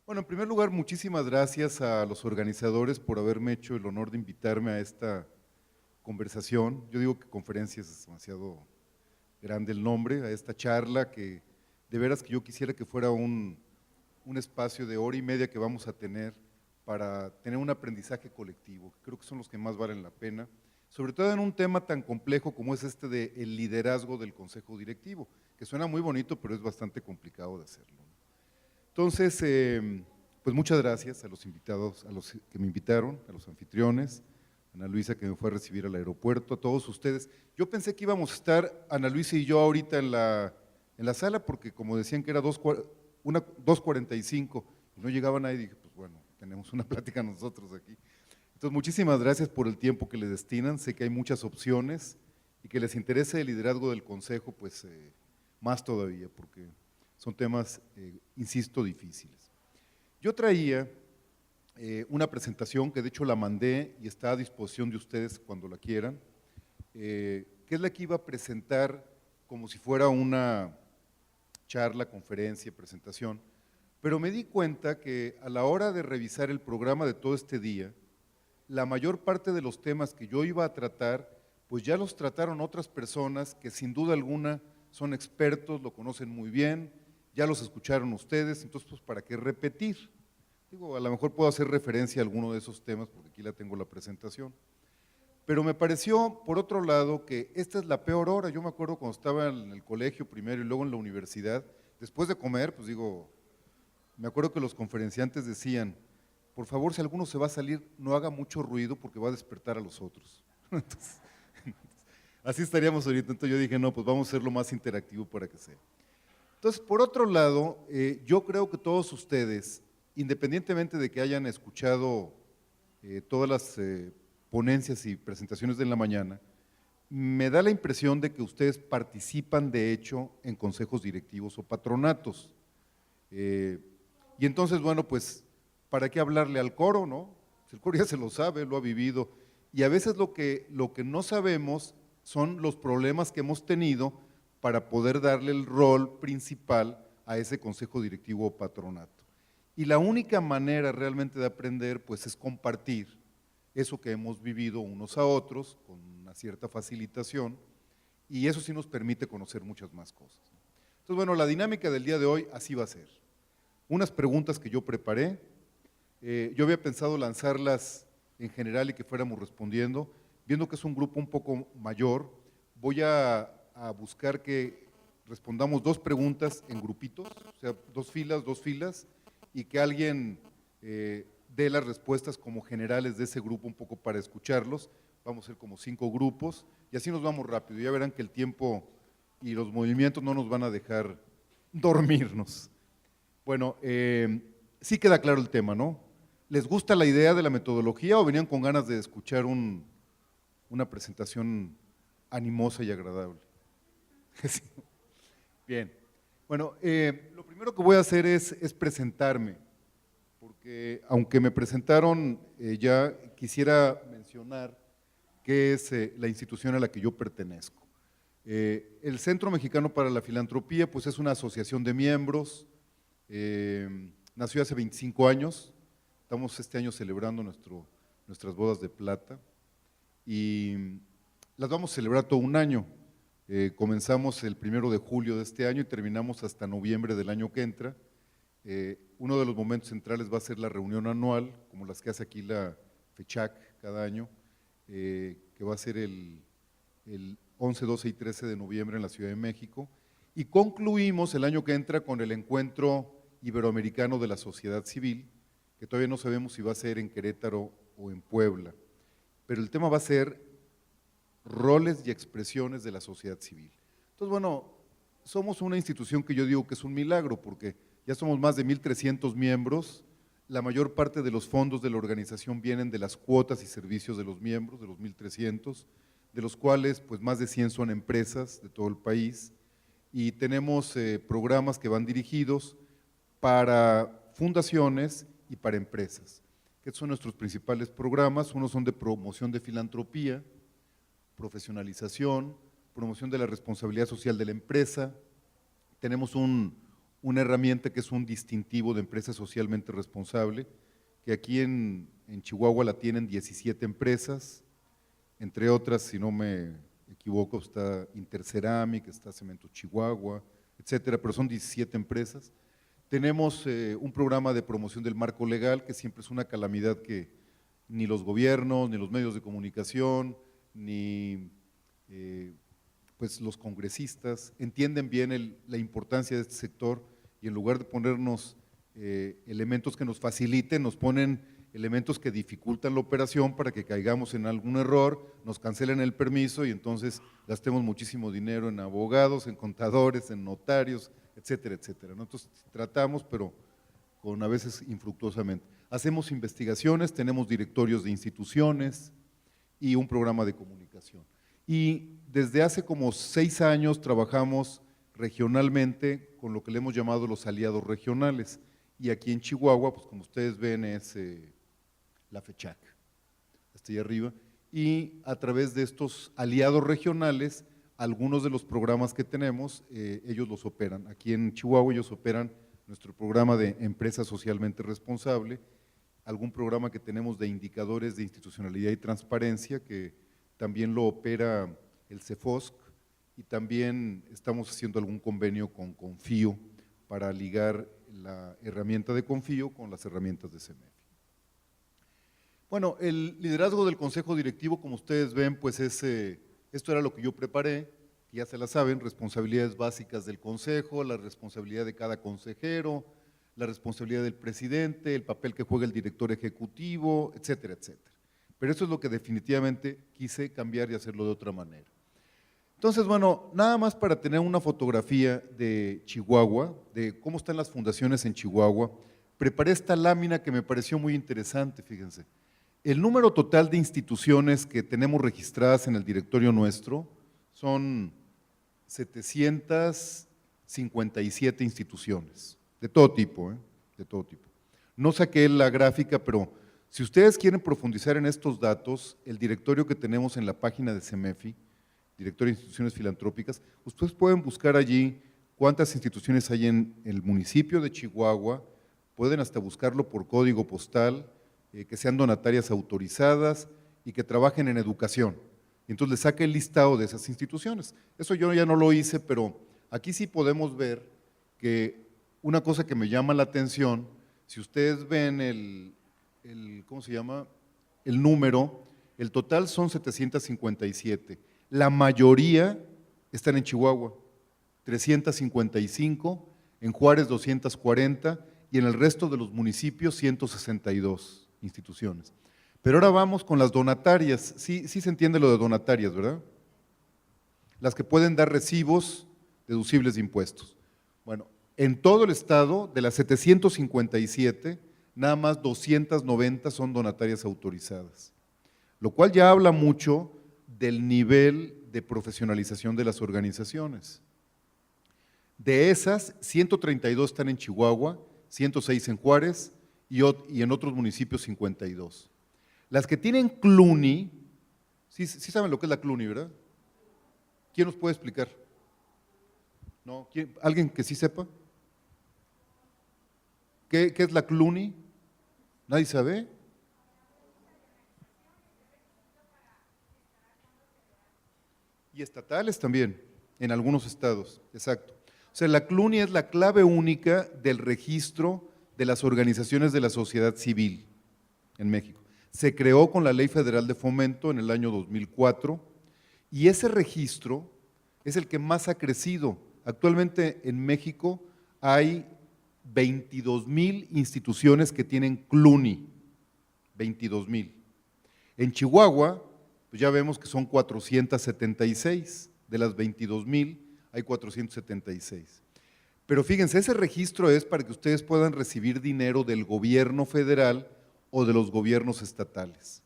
Bueno, en primer lugar, muchísimas gracias a los organizadores por haberme hecho el honor de invitarme a esta conversación. Yo digo que conferencias es demasiado grande el nombre, a esta charla que de veras que yo quisiera que fuera un espacio de hora y media que vamos a tener para tener un aprendizaje colectivo, que creo que son los que más valen la pena, sobre todo en un tema tan complejo como es este del liderazgo del Consejo Directivo, que suena muy bonito, pero es bastante complicado de hacerlo. Entonces, pues muchas gracias a los invitados, a los que me invitaron, a los anfitriones, a Ana Luisa que me fue a recibir al aeropuerto, a todos ustedes. Yo pensé que íbamos a estar, Ana Luisa y yo, ahorita en la sala, porque como decían que era 2:45, y no llegaba nadie, dije, pues bueno, tenemos una plática nosotros aquí. Entonces, muchísimas gracias por el tiempo que le destinan, sé que hay muchas opciones y que les interese el liderazgo del Consejo, pues más todavía, porque son temas, insisto, difíciles. Yo traía una presentación que de hecho la mandé y está a disposición de ustedes cuando la quieran, que es la que iba a presentar como si fuera una charla, conferencia, presentación, pero me di cuenta que a la hora de revisar el programa de todo este día, la mayor parte de los temas que yo iba a tratar, pues ya los trataron otras personas que sin duda alguna son expertos, lo conocen muy bien, ya los escucharon ustedes, entonces pues ¿para qué repetir? Digo, a lo mejor puedo hacer referencia a alguno de esos temas porque aquí la tengo la presentación. Pero me pareció, por otro lado, que esta es la peor hora. Yo me acuerdo cuando estaba en el colegio primero y luego en la universidad, después de comer, pues digo, me acuerdo que los conferenciantes decían, por favor, si alguno se va a salir, no haga mucho ruido porque va a despertar a los otros. Entonces, así estaríamos ahorita. Entonces yo dije, no, pues vamos a hacerlo más interactivo para que sea. Entonces, por otro lado, yo creo que todos ustedes, independientemente de que hayan escuchado todas las ponencias y presentaciones de la mañana, me da la impresión de que ustedes participan de hecho en consejos directivos o patronatos. Y entonces, bueno, pues, ¿para qué hablarle al coro, no? El coro ya se lo sabe, lo ha vivido. Y a veces lo que no sabemos son los problemas que hemos tenido para poder darle el rol principal a ese consejo directivo o patronato. Y la única manera realmente de aprender, pues, es compartir eso que hemos vivido unos a otros, con una cierta facilitación, y eso sí nos permite conocer muchas más cosas. Entonces, bueno, la dinámica del día de hoy así va a ser. Unas preguntas que yo preparé, yo había pensado lanzarlas en general y que fuéramos respondiendo, viendo que es un grupo un poco mayor, voy a buscar que respondamos 2 preguntas en grupitos, o sea, 2 filas, y que alguien dé las respuestas como generales de ese grupo un poco para escucharlos. Vamos a ser como 5 grupos y así nos vamos rápido. Ya verán que el tiempo y los movimientos no nos van a dejar dormirnos. Bueno, sí queda claro el tema, ¿no? ¿Les gusta la idea de la metodología o venían con ganas de escuchar una presentación animosa y agradable? Sí. Bien. Bueno, lo primero que voy a hacer es presentarme, porque aunque me presentaron ya, quisiera mencionar qué es la institución a la que yo pertenezco. El Centro Mexicano para la Filantropía, pues es una asociación de miembros, nació hace 25 años, estamos este año celebrando nuestras bodas de plata y las vamos a celebrar todo un año. Comenzamos el 1 de julio de este año y terminamos hasta noviembre del año que entra. Uno de los momentos centrales va a ser la reunión anual, como las que hace aquí la FECHAC cada año, que va a ser el 11, 12 y 13 de noviembre en la Ciudad de México. Y concluimos el año que entra con el Encuentro Iberoamericano de la Sociedad Civil, que todavía no sabemos si va a ser en Querétaro o en Puebla. Pero el tema va a ser roles y expresiones de la sociedad civil. Entonces, bueno, somos una institución que yo digo que es un milagro, porque ya somos más de 1,300 miembros, la mayor parte de los fondos de la organización vienen de las cuotas y servicios de los miembros, de los 1,300, de los cuales pues más de 100 son empresas de todo el país, y tenemos programas que van dirigidos para fundaciones y para empresas, que son nuestros principales programas. Unos son de promoción de filantropía, profesionalización, promoción de la responsabilidad social de la empresa. Tenemos un una herramienta que es un distintivo de empresa socialmente responsable, que aquí en Chihuahua la tienen 17 empresas, entre otras, si no me equivoco, está Interceramic, está Cemento Chihuahua, etcétera, pero son 17 empresas. Tenemos un programa de promoción del marco legal, que siempre es una calamidad que ni los gobiernos, ni los medios de comunicación, ni pues los congresistas entienden bien la importancia de este sector, y en lugar de ponernos elementos que nos faciliten, nos ponen elementos que dificultan la operación para que caigamos en algún error, nos cancelen el permiso y entonces gastemos muchísimo dinero en abogados, en contadores, en notarios, etcétera, etcétera, ¿no? Entonces tratamos, pero a veces infructuosamente. Hacemos investigaciones, tenemos directorios de instituciones y un programa de comunicación. Y desde hace como 6 años trabajamos regionalmente con lo que le hemos llamado los aliados regionales. Y aquí en Chihuahua, pues como ustedes ven, es la FECHAC, hasta allá arriba. Y a través de estos aliados regionales, algunos de los programas que tenemos, ellos los operan. Aquí en Chihuahua ellos operan nuestro programa de empresa socialmente responsable, algún programa que tenemos de indicadores de institucionalidad y transparencia, que también lo opera el CEFOSC, y también estamos haciendo algún convenio con Confío para ligar la herramienta de Confío con las herramientas de CEMEFI. Bueno, el liderazgo del Consejo Directivo, como ustedes ven, pues esto era lo que yo preparé, ya se la saben, responsabilidades básicas del Consejo, la responsabilidad de cada consejero, la responsabilidad del presidente, el papel que juega el director ejecutivo, etcétera, etcétera. Pero eso es lo que definitivamente quise cambiar y hacerlo de otra manera. Entonces, bueno, nada más para tener una fotografía de Chihuahua, de cómo están las fundaciones en Chihuahua, preparé esta lámina que me pareció muy interesante, fíjense. El número total de instituciones que tenemos registradas en el directorio nuestro son 757 instituciones, de todo tipo, de todo tipo. No saqué la gráfica, pero si ustedes quieren profundizar en estos datos, el directorio que tenemos en la página de CEMEFI, Directorio de Instituciones Filantrópicas, ustedes pueden buscar allí cuántas instituciones hay en el municipio de Chihuahua, pueden hasta buscarlo por código postal, que sean donatarias autorizadas y que trabajen en educación. Entonces les saca el listado de esas instituciones. Eso yo ya no lo hice, pero aquí sí podemos ver que una cosa que me llama la atención, si ustedes ven ¿cómo se llama? El número, el total son 757. La mayoría están en Chihuahua, 355, en Juárez 240 y en el resto de los municipios 162 instituciones. Pero ahora vamos con las donatarias. Sí se entiende lo de donatarias, ¿verdad? Las que pueden dar recibos deducibles de impuestos. Bueno, en todo el estado, de las 757, nada más 290 son donatarias autorizadas, lo cual ya habla mucho del nivel de profesionalización de las organizaciones. De esas, 132 están en Chihuahua, 106 en Juárez y en otros municipios 52. Las que tienen CLUNY, sí saben lo que es la CLUNY, ¿verdad? ¿Quién nos puede explicar? ¿No? ¿Alguien que sí sepa? ¿Qué es la CLUNY? ¿Nadie sabe? Y estatales también, en algunos estados, exacto. O sea, la CLUNY es la clave única del registro de las organizaciones de la sociedad civil en México. Se creó con la Ley Federal de Fomento en el año 2004 y ese registro es el que más ha crecido. Actualmente en México hay 22,000 instituciones que tienen CLUNY, 22,000. En Chihuahua, pues ya vemos que son 476, de las 22,000 hay 476. Pero fíjense, ese registro es para que ustedes puedan recibir dinero del gobierno federal o de los gobiernos estatales.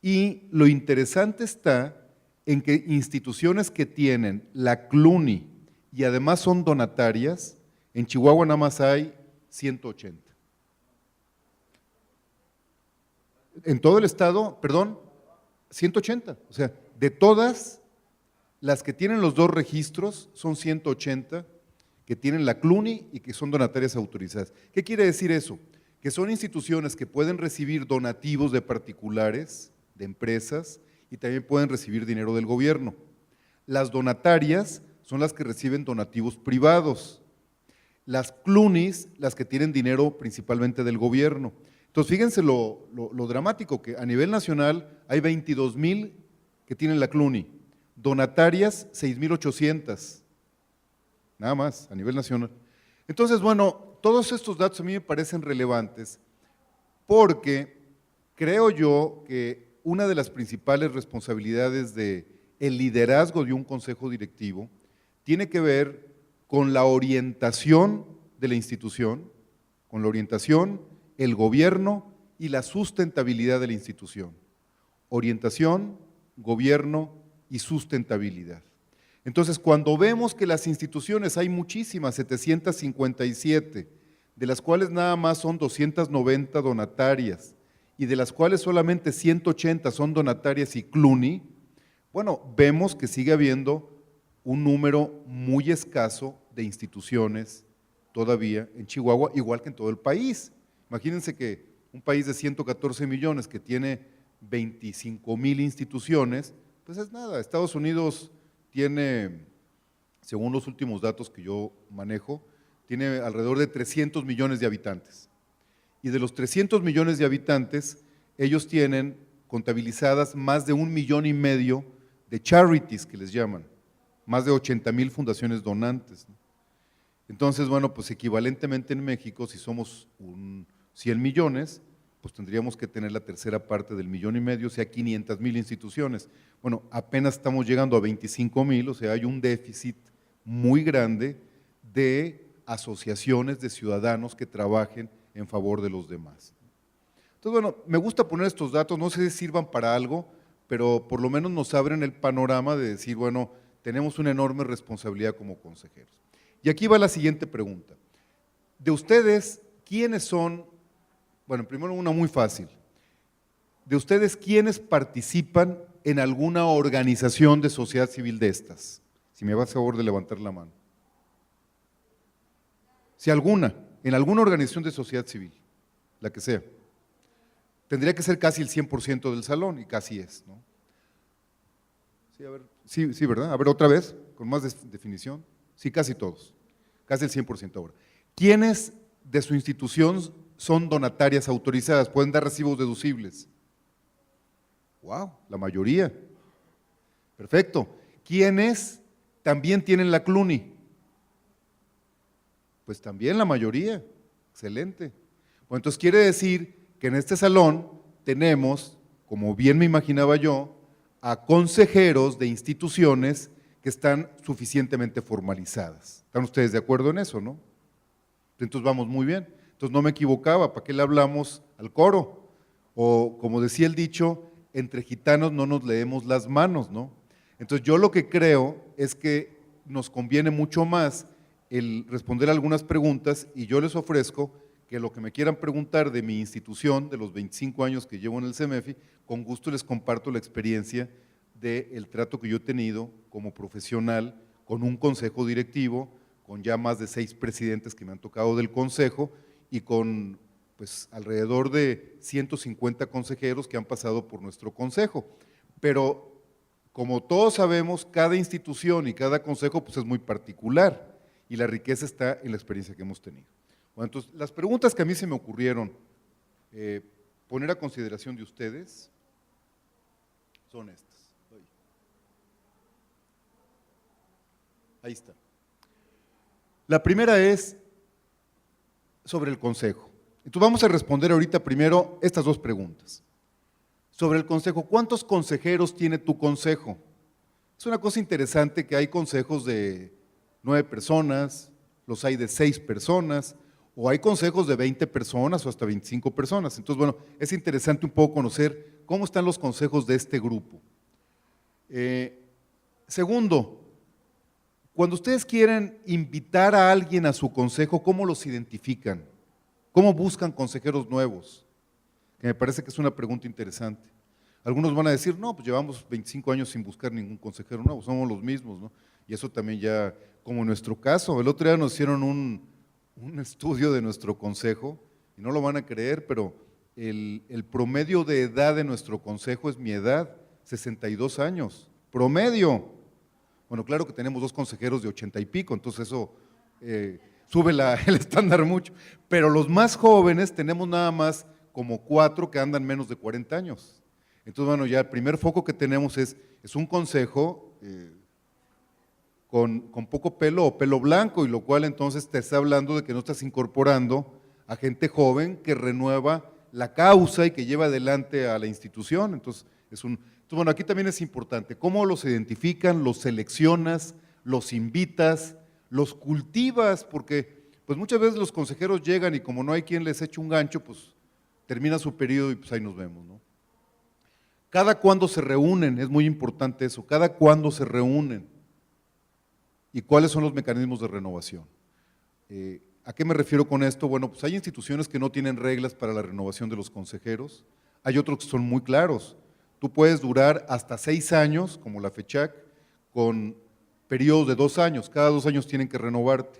Y lo interesante está en que instituciones que tienen la CLUNY y además son donatarias, en Chihuahua nada más hay 180. En todo el estado, perdón, 180, o sea, de todas las que tienen los dos registros son 180 que tienen la CLUNY y que son donatarias autorizadas. ¿Qué quiere decir eso? Que son instituciones que pueden recibir donativos de particulares, de empresas, y también pueden recibir dinero del gobierno. Las donatarias son las que reciben donativos privados. Las CLUNYs, las que tienen dinero principalmente del gobierno. Entonces, fíjense lo dramático, que a nivel nacional hay 22,000 que tienen la CLUNY, donatarias 6,800, nada más, a nivel nacional. Entonces, bueno, todos estos datos a mí me parecen relevantes porque creo yo que una de las principales responsabilidades del liderazgo de un consejo directivo tiene que ver con la orientación de la institución, con la orientación, el gobierno y la sustentabilidad de la institución. Orientación, gobierno y sustentabilidad. Entonces, cuando vemos que las instituciones, hay muchísimas, 757, de las cuales nada más son 290 donatarias y de las cuales solamente 180 son donatarias y CLUNY, bueno, vemos que sigue habiendo un número muy escaso de instituciones todavía en Chihuahua, igual que en todo el país. Imagínense que un país de 114 millones que tiene 25,000 instituciones, pues es nada. Estados Unidos tiene, según los últimos datos que yo manejo, tiene alrededor de 300 millones de habitantes. Y de los 300 millones de habitantes, ellos tienen contabilizadas más de 1,5 millones de charities, que les llaman, más de 80,000 fundaciones donantes, ¿no? Entonces, bueno, pues equivalentemente en México, si somos 100 millones, pues tendríamos que tener la tercera parte del 1,5 millones, o sea, 500,000 instituciones. Bueno, apenas estamos llegando a 25,000, o sea, hay un déficit muy grande de asociaciones de ciudadanos que trabajen en favor de los demás. Entonces, bueno, me gusta poner estos datos, no sé si sirvan para algo, pero por lo menos nos abren el panorama de decir, bueno, tenemos una enorme responsabilidad como consejeros. Y aquí va la siguiente pregunta. De ustedes, ¿quiénes son? Bueno, primero una muy fácil. De ustedes, ¿quiénes participan en alguna organización de sociedad civil de estas? Si me va a favor de levantar la mano. Si alguna, en alguna organización de sociedad civil, la que sea. Tendría que ser casi el 100% del salón, y casi es, ¿no? Sí, a ver, sí, ¿verdad? A ver, otra vez, con más definición. Sí, casi todos, casi el 100% ahora. ¿Quiénes de su institución son donatarias autorizadas? ¿Pueden dar recibos deducibles? ¡Wow! La mayoría. Perfecto. ¿Quiénes también tienen la CLUNY? Pues también la mayoría. Excelente. Bueno, entonces quiere decir que en este salón tenemos, como bien me imaginaba yo, a consejeros de instituciones que están suficientemente formalizadas. ¿Están ustedes de acuerdo en eso, no? Entonces vamos muy bien. Entonces no me equivocaba, ¿para qué le hablamos al coro? O como decía el dicho, entre gitanos no nos leemos las manos, ¿no? Entonces yo lo que creo es que nos conviene mucho más el responder algunas preguntas, y yo les ofrezco que lo que me quieran preguntar de mi institución, de los 25 años que llevo en el CEMEFI, con gusto les comparto la experiencia del trato que yo he tenido como profesional con un consejo directivo, con ya más de 6 presidentes que me han tocado del consejo y con pues alrededor de 150 consejeros que han pasado por nuestro consejo. Pero como todos sabemos, cada institución y cada consejo pues es muy particular y la riqueza está en la experiencia que hemos tenido. Bueno, entonces, las preguntas que a mí se me ocurrieron poner a consideración de ustedes son estas. Ahí está. La primera es sobre el consejo. Entonces vamos a responder ahorita primero estas dos preguntas. Sobre el consejo, ¿cuántos consejeros tiene tu consejo? Es una cosa interesante que hay consejos de 9 personas, los hay de 6 personas, o hay consejos de 20 personas o hasta 25 personas. Entonces, bueno, es interesante un poco conocer cómo están los consejos de este grupo. Segundo, cuando ustedes quieren invitar a alguien a su consejo, ¿cómo los identifican? ¿Cómo buscan consejeros nuevos? Que me parece que es una pregunta interesante. Algunos van a decir, no, pues llevamos 25 años sin buscar ningún consejero nuevo, somos los mismos, ¿no? Y eso también ya como en nuestro caso. El otro día nos hicieron un estudio de nuestro consejo, y no lo van a creer, pero el promedio de edad de nuestro consejo es mi edad, 62 años, promedio. Bueno, claro que tenemos 2 consejeros de 80 y pico, entonces eso sube el estándar mucho, pero los más jóvenes tenemos nada más como 4 que andan menos de 40 años. Entonces, bueno, ya el primer foco que tenemos es un consejo con poco pelo o pelo blanco, y lo cual entonces te está hablando de que no estás incorporando a gente joven que renueva la causa y que lleva adelante a la institución. Entonces, bueno, aquí también es importante, ¿cómo los identifican, los seleccionas, los invitas, los cultivas? Porque pues muchas veces los consejeros llegan y como no hay quien les eche un gancho, pues termina su periodo y pues ahí nos vemos, ¿no? Cada cuándo se reúnen, es muy importante eso, cada cuándo se reúnen y cuáles son los mecanismos de renovación. ¿A qué me refiero con esto? Bueno, pues hay instituciones que no tienen reglas para la renovación de los consejeros, hay otros que son muy claros. Tú puedes durar hasta 6 años, como la FECHAC, con periodos de 2 años, cada 2 años tienen que renovarte.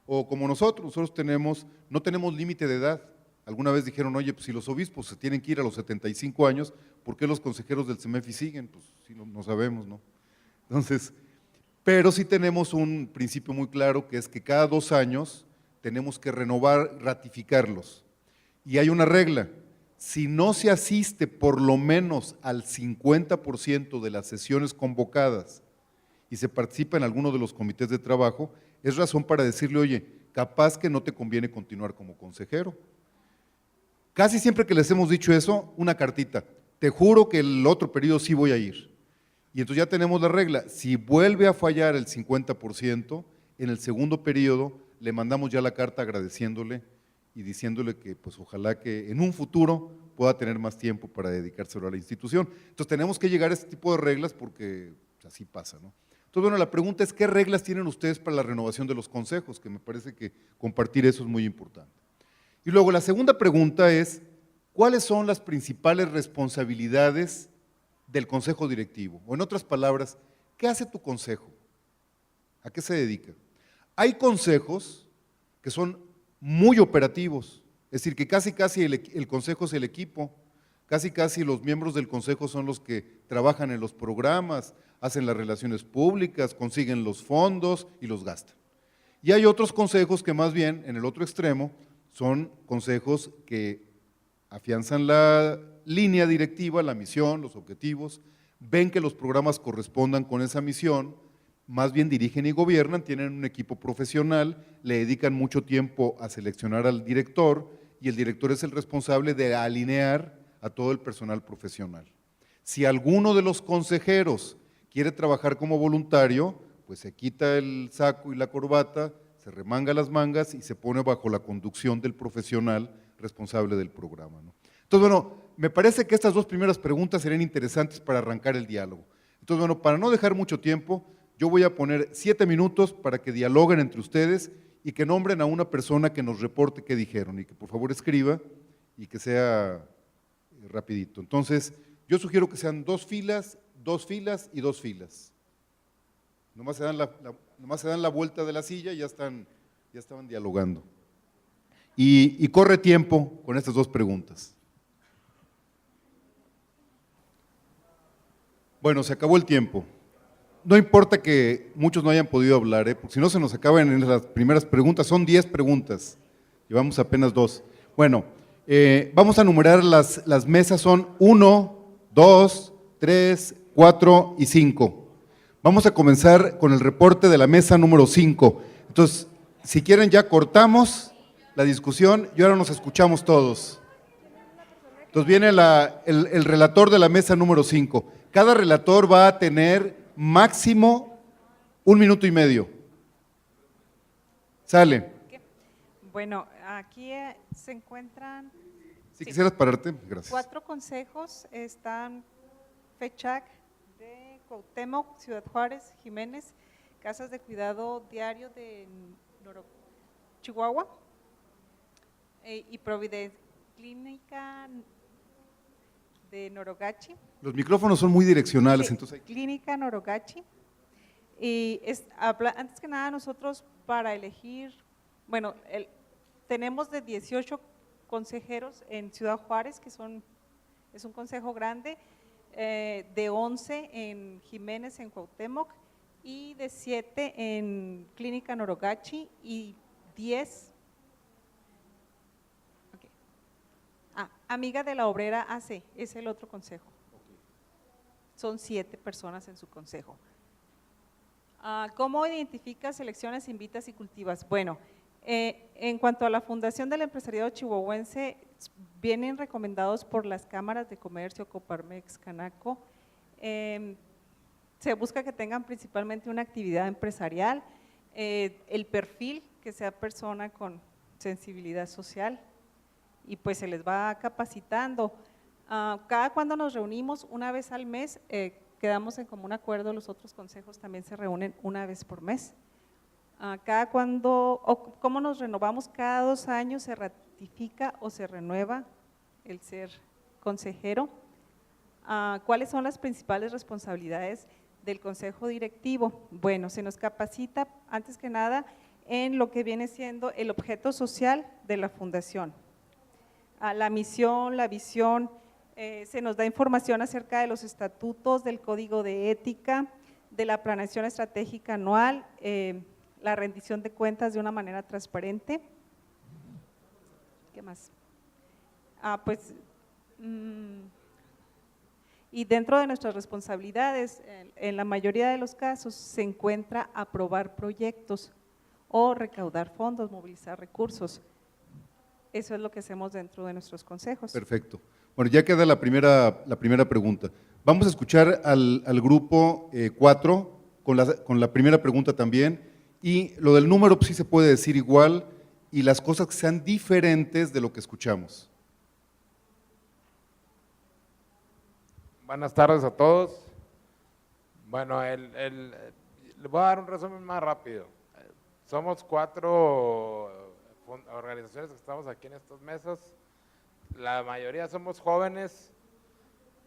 O como nosotros no tenemos límite de edad. Alguna vez dijeron, oye, pues si los obispos se tienen que ir a los 75 años, ¿por qué los consejeros del CEMEFI siguen? Pues sí, no sabemos, ¿no? Entonces, pero sí tenemos un principio muy claro, que es que cada 2 años tenemos que renovar, ratificarlos. Y hay una regla: si no se asiste por lo menos al 50% de las sesiones convocadas y se participa en alguno de los comités de trabajo, es razón para decirle, oye, capaz que no te conviene continuar como consejero. Casi siempre que les hemos dicho eso, una cartita, te juro que el otro periodo sí voy a ir. Y entonces ya tenemos la regla, si vuelve a fallar el 50%, en el segundo periodo le mandamos ya la carta agradeciéndole y diciéndole que pues ojalá que en un futuro pueda tener más tiempo para dedicárselo a la institución. Entonces tenemos que llegar a este tipo de reglas porque pues, así pasa, ¿no? Entonces, bueno, la pregunta es, ¿qué reglas tienen ustedes para la renovación de los consejos? Que me parece que compartir eso es muy importante. Y luego la segunda pregunta es, ¿cuáles son las principales responsabilidades del consejo directivo? O en otras palabras, ¿qué hace tu consejo? ¿A qué se dedica? Hay consejos que son muy operativos, es decir, que casi el consejo es el equipo, casi los miembros del consejo son los que trabajan en los programas, hacen las relaciones públicas, consiguen los fondos y los gastan. Y hay otros consejos que más bien, en el otro extremo, son consejos que afianzan la línea directiva, la misión, los objetivos, ven que los programas correspondan con esa misión, más bien dirigen y gobiernan, tienen un equipo profesional, le dedican mucho tiempo a seleccionar al director y el director es el responsable de alinear a todo el personal profesional. Si alguno de los consejeros quiere trabajar como voluntario, pues se quita el saco y la corbata, se remanga las mangas y se pone bajo la conducción del profesional responsable del programa, ¿no? Entonces, bueno, me parece que estas 2 primeras preguntas serían interesantes para arrancar el diálogo. Entonces, bueno, para no dejar mucho tiempo, yo voy a poner 7 minutos para que dialoguen entre ustedes y que nombren a una persona que nos reporte qué dijeron y que por favor escriba y que sea rapidito. Entonces, yo sugiero que sean 2 filas, 2 filas y 2 filas. Nomás se dan la vuelta de la silla y ya estaban dialogando. Y corre tiempo con estas 2 preguntas. Bueno, se acabó el tiempo. No importa que muchos no hayan podido hablar, porque si no se nos acaban en las primeras preguntas, son 10 preguntas, llevamos apenas 2. Bueno, vamos a numerar las mesas, son 1, 2, 3, 4 y 5. Vamos a comenzar con el reporte de la mesa número 5. Entonces, si quieren ya cortamos la discusión y ahora nos escuchamos todos. Entonces viene el relator de la mesa número 5. Cada relator va a tener máximo 1 minuto y medio. Sale. Bueno, aquí se encuentran… Si quisieras pararte, gracias. 4 consejos, están FECHAC de Cuauhtémoc, Ciudad Juárez, Jiménez, Casas de Cuidado Diario de Chihuahua y Providencia Clínica de Norogachi. Los micrófonos son muy direccionales, entonces… Clínica Norogachi, Y antes que nada nosotros para elegir, bueno, tenemos de 18 consejeros en Ciudad Juárez, que es un consejo grande, de 11 en Jiménez, en Cuauhtémoc, y de 7 en Clínica Norogachi, y 10, Amiga de la Obrera AC, es el otro consejo. Son 7 personas en su consejo. ¿Cómo identificas, seleccionas, invitas y cultivas? Bueno, en cuanto a la Fundación del Empresariado Chihuahuense, vienen recomendados por las cámaras de comercio, Coparmex, Canaco. Se busca que tengan principalmente una actividad empresarial, el perfil, que sea persona con sensibilidad social, y pues se les va capacitando. Cada cuando nos reunimos, una vez al mes, quedamos en común acuerdo, los otros consejos también se reúnen una vez por mes. ¿Cómo nos renovamos? Cada 2 años se ratifica o se renueva el ser consejero. ¿Cuáles son las principales responsabilidades del consejo directivo? Bueno, se nos capacita antes que nada en lo que viene siendo el objeto social de la fundación, la misión, la visión. Se nos da información acerca de los estatutos, del código de ética, de la planeación estratégica anual, la rendición de cuentas de una manera transparente. ¿Qué más? Y dentro de nuestras responsabilidades, en la mayoría de los casos, se encuentra aprobar proyectos o recaudar fondos, movilizar recursos. Eso es lo que hacemos dentro de nuestros consejos. Perfecto. Bueno, ya queda la primera pregunta. Vamos a escuchar al grupo 4 con la primera pregunta también, y lo del número pues, sí se puede decir igual, y las cosas que sean diferentes de lo que escuchamos. Buenas tardes a todos. Bueno, le voy a dar un resumen más rápido. Somos 4 organizaciones que estamos aquí en estas mesas. La mayoría somos jóvenes,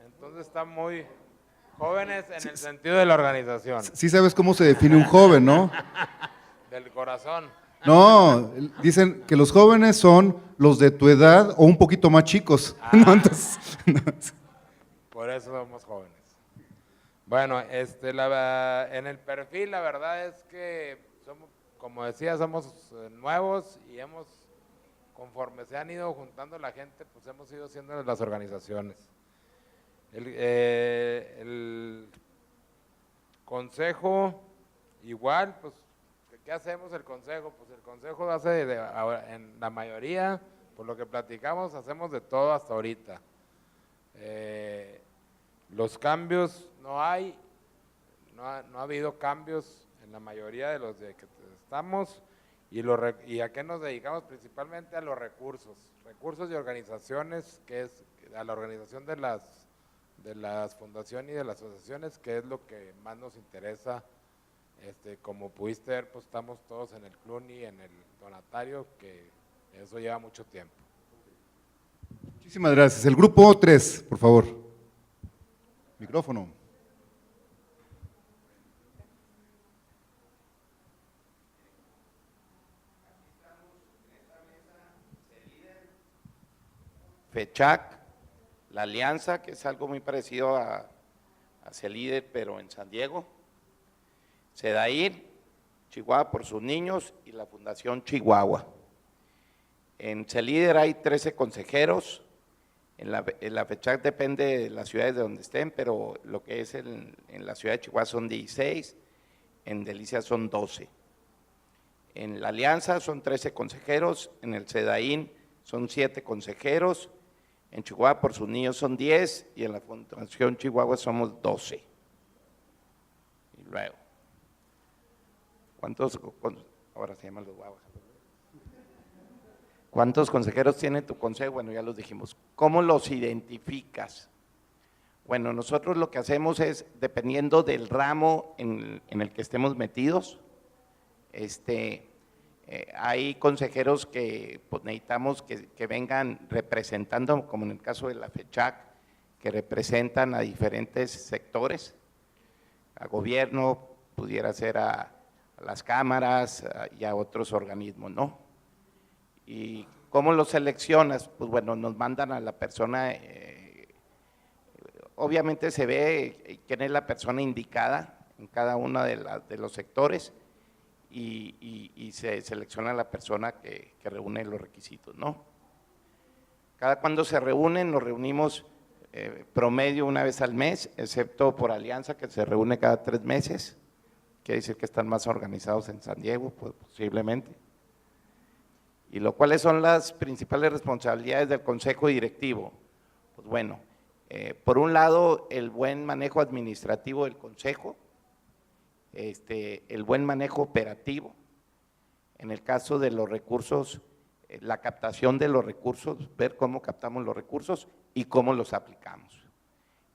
entonces están muy jóvenes en el sentido de la organización. Sí sabes cómo se define un joven, ¿no? Del corazón. No, dicen que los jóvenes son los de tu edad o un poquito más chicos. ¿No? Entonces, Por eso somos jóvenes. Bueno, en el perfil la verdad es que somos, como decía, somos nuevos y conforme se han ido juntando la gente, pues hemos ido haciendo las organizaciones. El consejo, igual, pues, ¿qué hacemos el consejo? Pues el consejo hace, en la mayoría, por lo que platicamos, hacemos de todo hasta ahorita. Los cambios no ha habido cambios en la mayoría de los de que estamos. ¿Y a qué nos dedicamos? Principalmente a los recursos y organizaciones, que es a la organización de las fundaciones y de las asociaciones, que es lo que más nos interesa. Como pudiste ver, pues estamos todos en el CLUNY, en el donatario, que eso lleva mucho tiempo. muchísimas gracias. El grupo 3, por favor. Micrófono. FECHAC, la Alianza, que es algo muy parecido a CELIDER, pero en San Diego, CEDAIR, Chihuahua por sus niños, y la Fundación Chihuahua. En CELIDER hay 13 consejeros, en la FECHAC depende de las ciudades de donde estén, pero lo que es en la ciudad de Chihuahua son 16, en Delicias son 12. En la Alianza son 13 consejeros, en el CEDAIN son 7 consejeros, en Chihuahua por sus niños son 10 y en la Fundación Chihuahua somos 12. Y luego, ahora se llaman los guaguas. ¿Cuántos consejeros tiene tu consejo? Bueno, ya los dijimos. ¿Cómo los identificas? Bueno, nosotros lo que hacemos es, dependiendo del ramo en el que estemos metidos, hay consejeros que pues, necesitamos que vengan representando, como en el caso de la FECHAC, que representan a diferentes sectores, a gobierno, pudiera ser a las cámaras y a otros organismos, ¿no? ¿Y cómo los seleccionas? Pues bueno, nos mandan a la persona, obviamente se ve quién es la persona indicada en cada uno de los sectores y se selecciona la persona que reúne los requisitos, ¿no? Cada cuando se reúnen, nos reunimos promedio una vez al mes, excepto por alianza que se reúne cada 3 meses, quiere decir que están más organizados en San Diego, pues, posiblemente. ¿Y cuáles son las principales responsabilidades del consejo directivo? Pues bueno, por un lado, el buen manejo administrativo del consejo, el buen manejo operativo, en el caso de los recursos, la captación de los recursos, ver cómo captamos los recursos y cómo los aplicamos.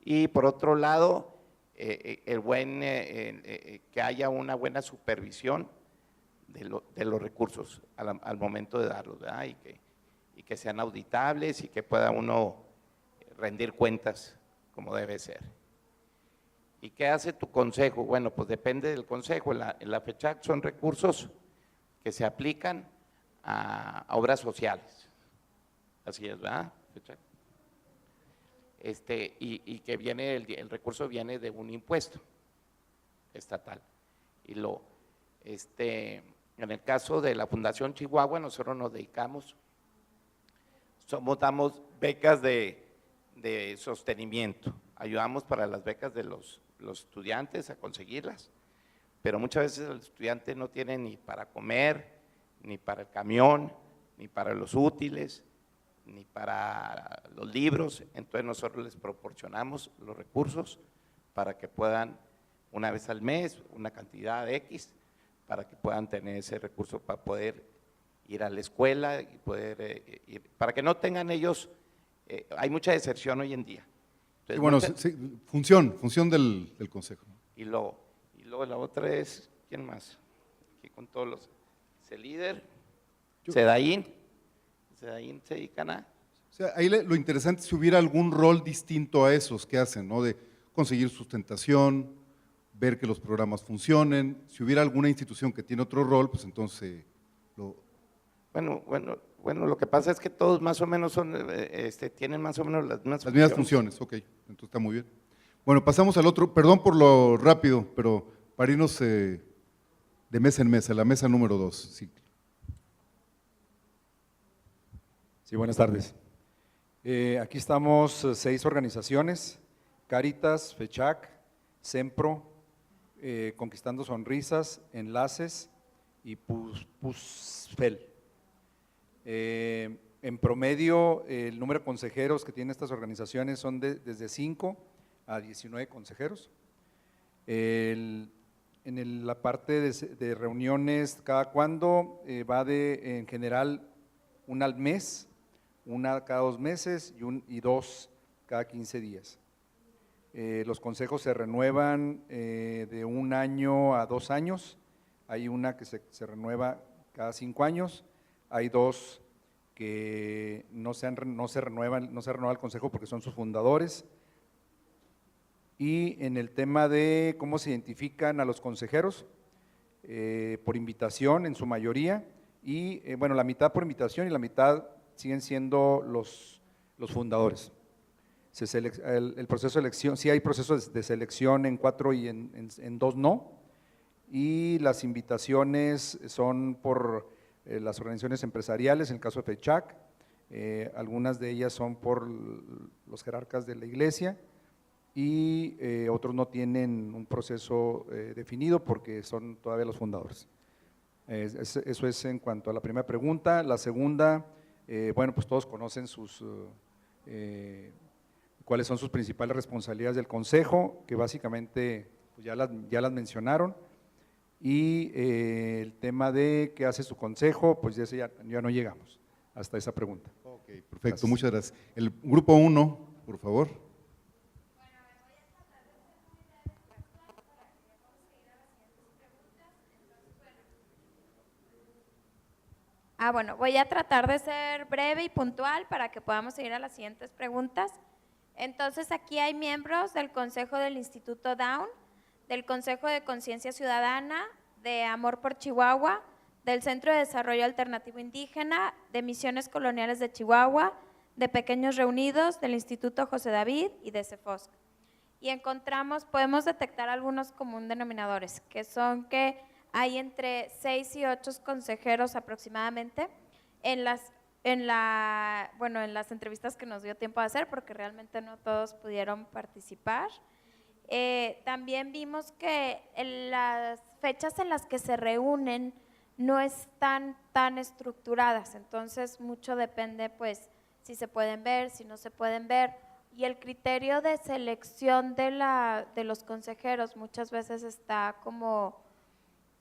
Y por otro lado, que haya una buena supervisión de los recursos al momento de darlos, ¿verdad? Y que sean auditables y que pueda uno rendir cuentas como debe ser. ¿Y qué hace tu consejo? Bueno, pues depende del consejo. En la FECHAC son recursos que se aplican a obras sociales. Así es, ¿verdad? FECHAC. Y que viene, el recurso viene de un impuesto estatal. Y en el caso de la Fundación Chihuahua, nosotros nos dedicamos, damos becas de sostenimiento, ayudamos para las becas de los estudiantes a conseguirlas, pero muchas veces el estudiante no tiene ni para comer, ni para el camión, ni para los útiles, ni para los libros, entonces nosotros les proporcionamos los recursos para que puedan, una vez al mes, una cantidad de X, para que puedan tener ese recurso para poder ir a la escuela y poder para que no tengan ellos, hay mucha deserción hoy en día. Entonces, Y bueno, función del consejo. Y luego la otra es, ¿quién más? Aquí con todos los, CELIDER, SEDAIN se dedican a… O sea, ahí lo interesante es si hubiera algún rol distinto a esos que hacen, ¿no? De conseguir sustentación, ver que los programas funcionen. Si hubiera alguna institución que tiene otro rol, pues entonces Bueno, lo que pasa es que todos más o menos son, tienen más o menos las mismas funciones, ok, entonces está muy bien. Bueno, pasamos al otro, perdón por lo rápido, pero para irnos de mesa en mesa, la mesa número 2. Sí. Sí, buenas tardes. Aquí estamos 6 organizaciones: Cáritas, FECHAC, SEMPRO, Conquistando Sonrisas, Enlaces y PUSFEL. En promedio, el número de consejeros que tienen estas organizaciones son desde 5 a 19 consejeros. En la parte de reuniones, cada cuando va en general una al mes, una cada 2 meses y 2 cada 15 días. Los consejos se renuevan de 1 año a 2 años, hay una que se renueva cada 5 años, hay 2 que no se renueva el consejo porque son sus fundadores. Y en el tema de cómo se identifican a los consejeros, por invitación en su mayoría, y bueno, la mitad por invitación y la mitad siguen siendo los fundadores. El proceso de elección, sí hay procesos de selección en 4 y en 2 no, y las invitaciones son por las organizaciones empresariales, en el caso de FECHAC, algunas de ellas son por los jerarcas de la iglesia, y otros no tienen un proceso definido porque son todavía los fundadores. Eso es en cuanto a la primera pregunta. La segunda, bueno, pues todos conocen cuáles son sus principales responsabilidades del consejo, que básicamente pues ya las mencionaron, y el tema de qué hace su consejo, pues ya no llegamos hasta esa pregunta. Ok, perfecto, gracias. Muchas gracias. El grupo 1, por favor. Bueno, voy a tratar de ser breve y puntual para que podamos seguir a las siguientes preguntas. Entonces, aquí hay miembros del Consejo del Instituto Down, del Consejo de Conciencia Ciudadana, de Amor por Chihuahua, del Centro de Desarrollo Alternativo Indígena, de Misiones Coloniales de Chihuahua, de Pequeños Reunidos, del Instituto José David y de CEFOSC. Y podemos detectar algunos común denominadores, que son que hay entre 6 y 8 consejeros aproximadamente en las entrevistas que nos dio tiempo de hacer, porque realmente no todos pudieron participar. También vimos que las fechas en las que se reúnen no están tan estructuradas, entonces mucho depende pues si se pueden ver, si no se pueden ver, y el criterio de selección de los consejeros muchas veces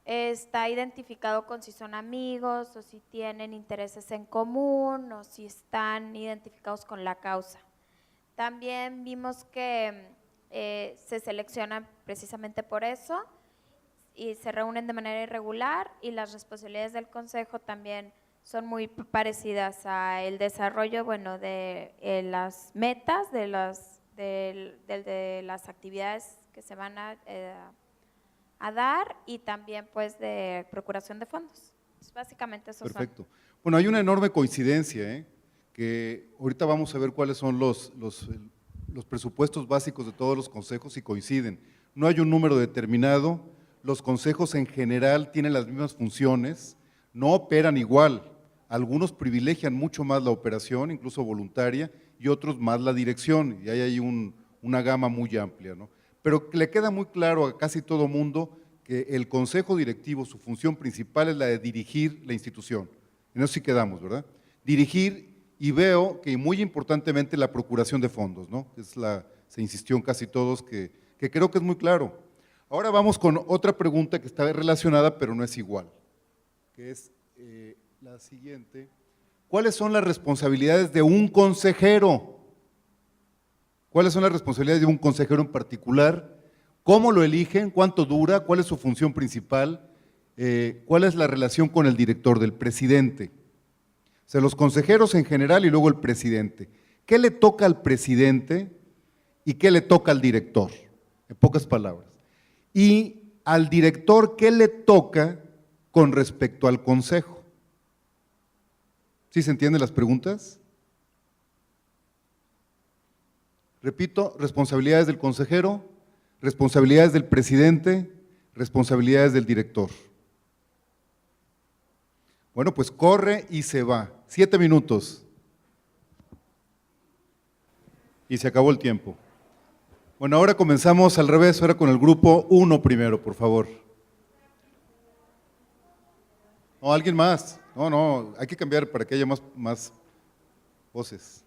está identificado con si son amigos o si tienen intereses en común o si están identificados con la causa. También vimos que se seleccionan precisamente por eso y se reúnen de manera irregular, y las responsabilidades del consejo también son muy parecidas al desarrollo, de las metas, de las actividades que se van a dar, y también pues de procuración de fondos. Básicamente eso. Perfecto. Bueno, hay una enorme coincidencia, que ahorita vamos a ver cuáles son los presupuestos básicos de todos los consejos y coinciden. No hay un número determinado, los consejos en general tienen las mismas funciones, no operan igual. Algunos privilegian mucho más la operación, incluso voluntaria, y otros más la dirección, y ahí hay una gama muy amplia, ¿no? Pero le queda muy claro a casi todo mundo que el consejo directivo, su función principal es la de dirigir la institución. En eso sí quedamos, ¿verdad? Dirigir, y veo que muy importantemente la procuración de fondos, ¿no? Se insistió en casi todos que creo que es muy claro. Ahora vamos con otra pregunta que está relacionada, pero no es igual, que es la siguiente. ¿Cuáles son las responsabilidades de un consejero? ¿Cuáles son las responsabilidades de un consejero en particular? ¿Cómo lo eligen? ¿Cuánto dura? ¿Cuál es su función principal? ¿Cuál es la relación con el director, del presidente? O sea, los consejeros en general y luego el presidente. ¿Qué le toca al presidente y qué le toca al director? En pocas palabras. Y al director, ¿qué le toca con respecto al consejo? ¿Sí se entienden las preguntas? Repito, responsabilidades del consejero, responsabilidades del presidente, responsabilidades del director. Bueno, pues corre y se va. 7 minutos. Y se acabó el tiempo. Bueno, ahora comenzamos al revés, ahora con el grupo 1 primero, por favor. No, alguien más. No, hay que cambiar para que haya más voces.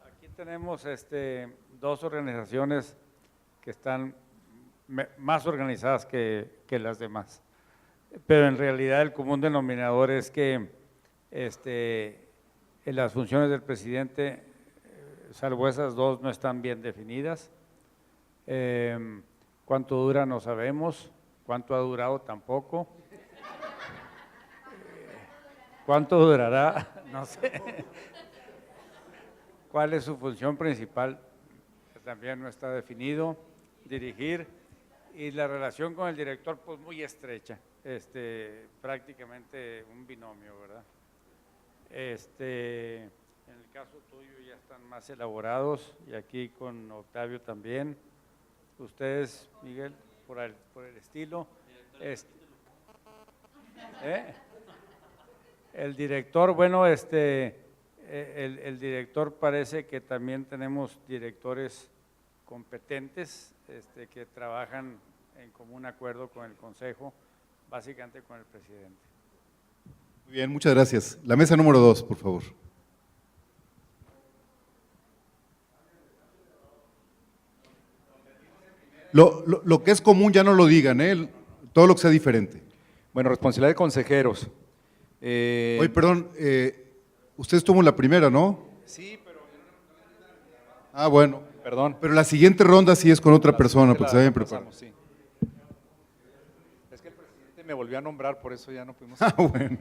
Aquí tenemos 2 organizaciones que están más organizadas que las demás, pero en realidad el común denominador es que en las funciones del presidente, salvo esas 2, no están bien definidas. Cuánto dura no sabemos, cuánto ha durado tampoco, cuánto durará no sé, cuál es su función principal también no está definido, dirigir, y la relación con el director pues muy estrecha, prácticamente un binomio, ¿verdad? En el caso tuyo ya están más elaborados, y aquí con Octavio también. Ustedes, Miguel, por el estilo. El director, bueno, el director parece que también tenemos directores competentes que trabajan en común acuerdo con el consejo, básicamente con el presidente. Muy bien, muchas gracias. La mesa número 2, por favor. Lo que es común ya no lo digan, todo lo que sea diferente. Bueno, responsabilidad de consejeros. Oye, perdón, usted estuvo en la primera, ¿no? Sí, pero… Ah, bueno. Perdón. Pero la siguiente ronda sí es con otra persona, porque se vayan preparando. Sí. Es que el presidente me volvió a nombrar, por eso ya no pudimos… Ah, bueno.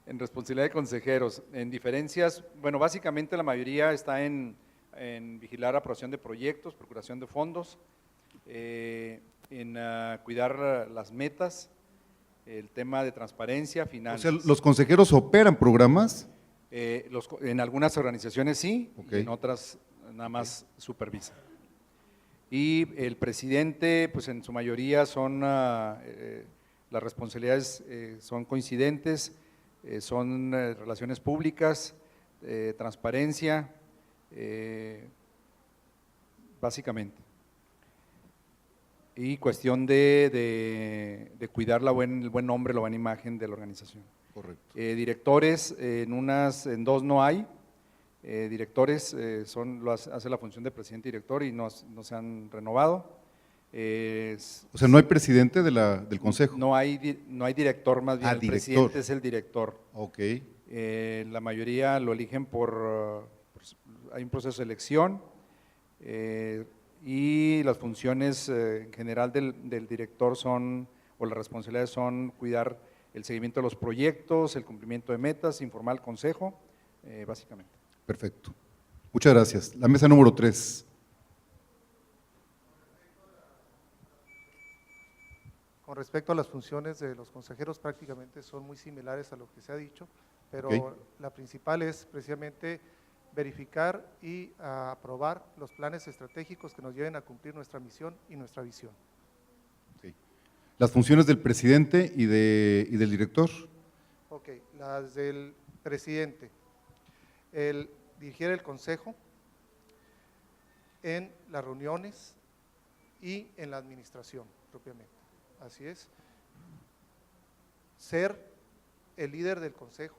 En responsabilidad de consejeros, en diferencias, bueno, básicamente la mayoría está en vigilar aprobación de proyectos, procuración de fondos, en cuidar las metas, el tema de transparencia, O finanzas. sea, ¿los consejeros operan programas? En algunas organizaciones sí, Ok. y en otras nada más supervisan. Y el presidente, pues en su mayoría son, las responsabilidades son coincidentes, son relaciones públicas, transparencia, básicamente. Y cuestión de cuidar el buen nombre, la buena imagen de la organización. Correcto. Directores, en dos no hay. Directores hace la función de presidente y director y no se han renovado. O sea, ¿no hay presidente del consejo? No hay director, más bien, el Director. presidente es el director. Ok, La mayoría lo eligen hay un proceso de elección y las funciones en general del director o las responsabilidades son cuidar el seguimiento de los proyectos, el cumplimiento de metas, informar al consejo, básicamente. perfecto. Muchas gracias. La mesa número 3. Con respecto a las funciones de los consejeros, prácticamente son muy similares a lo que se ha dicho, pero Ok. la principal es precisamente verificar y aprobar los planes estratégicos que nos lleven a cumplir nuestra misión y nuestra visión. Las funciones del presidente y del director. Ok, las del presidente. El dirigir el consejo en las reuniones y en la administración propiamente. Así es. Ser el líder del consejo,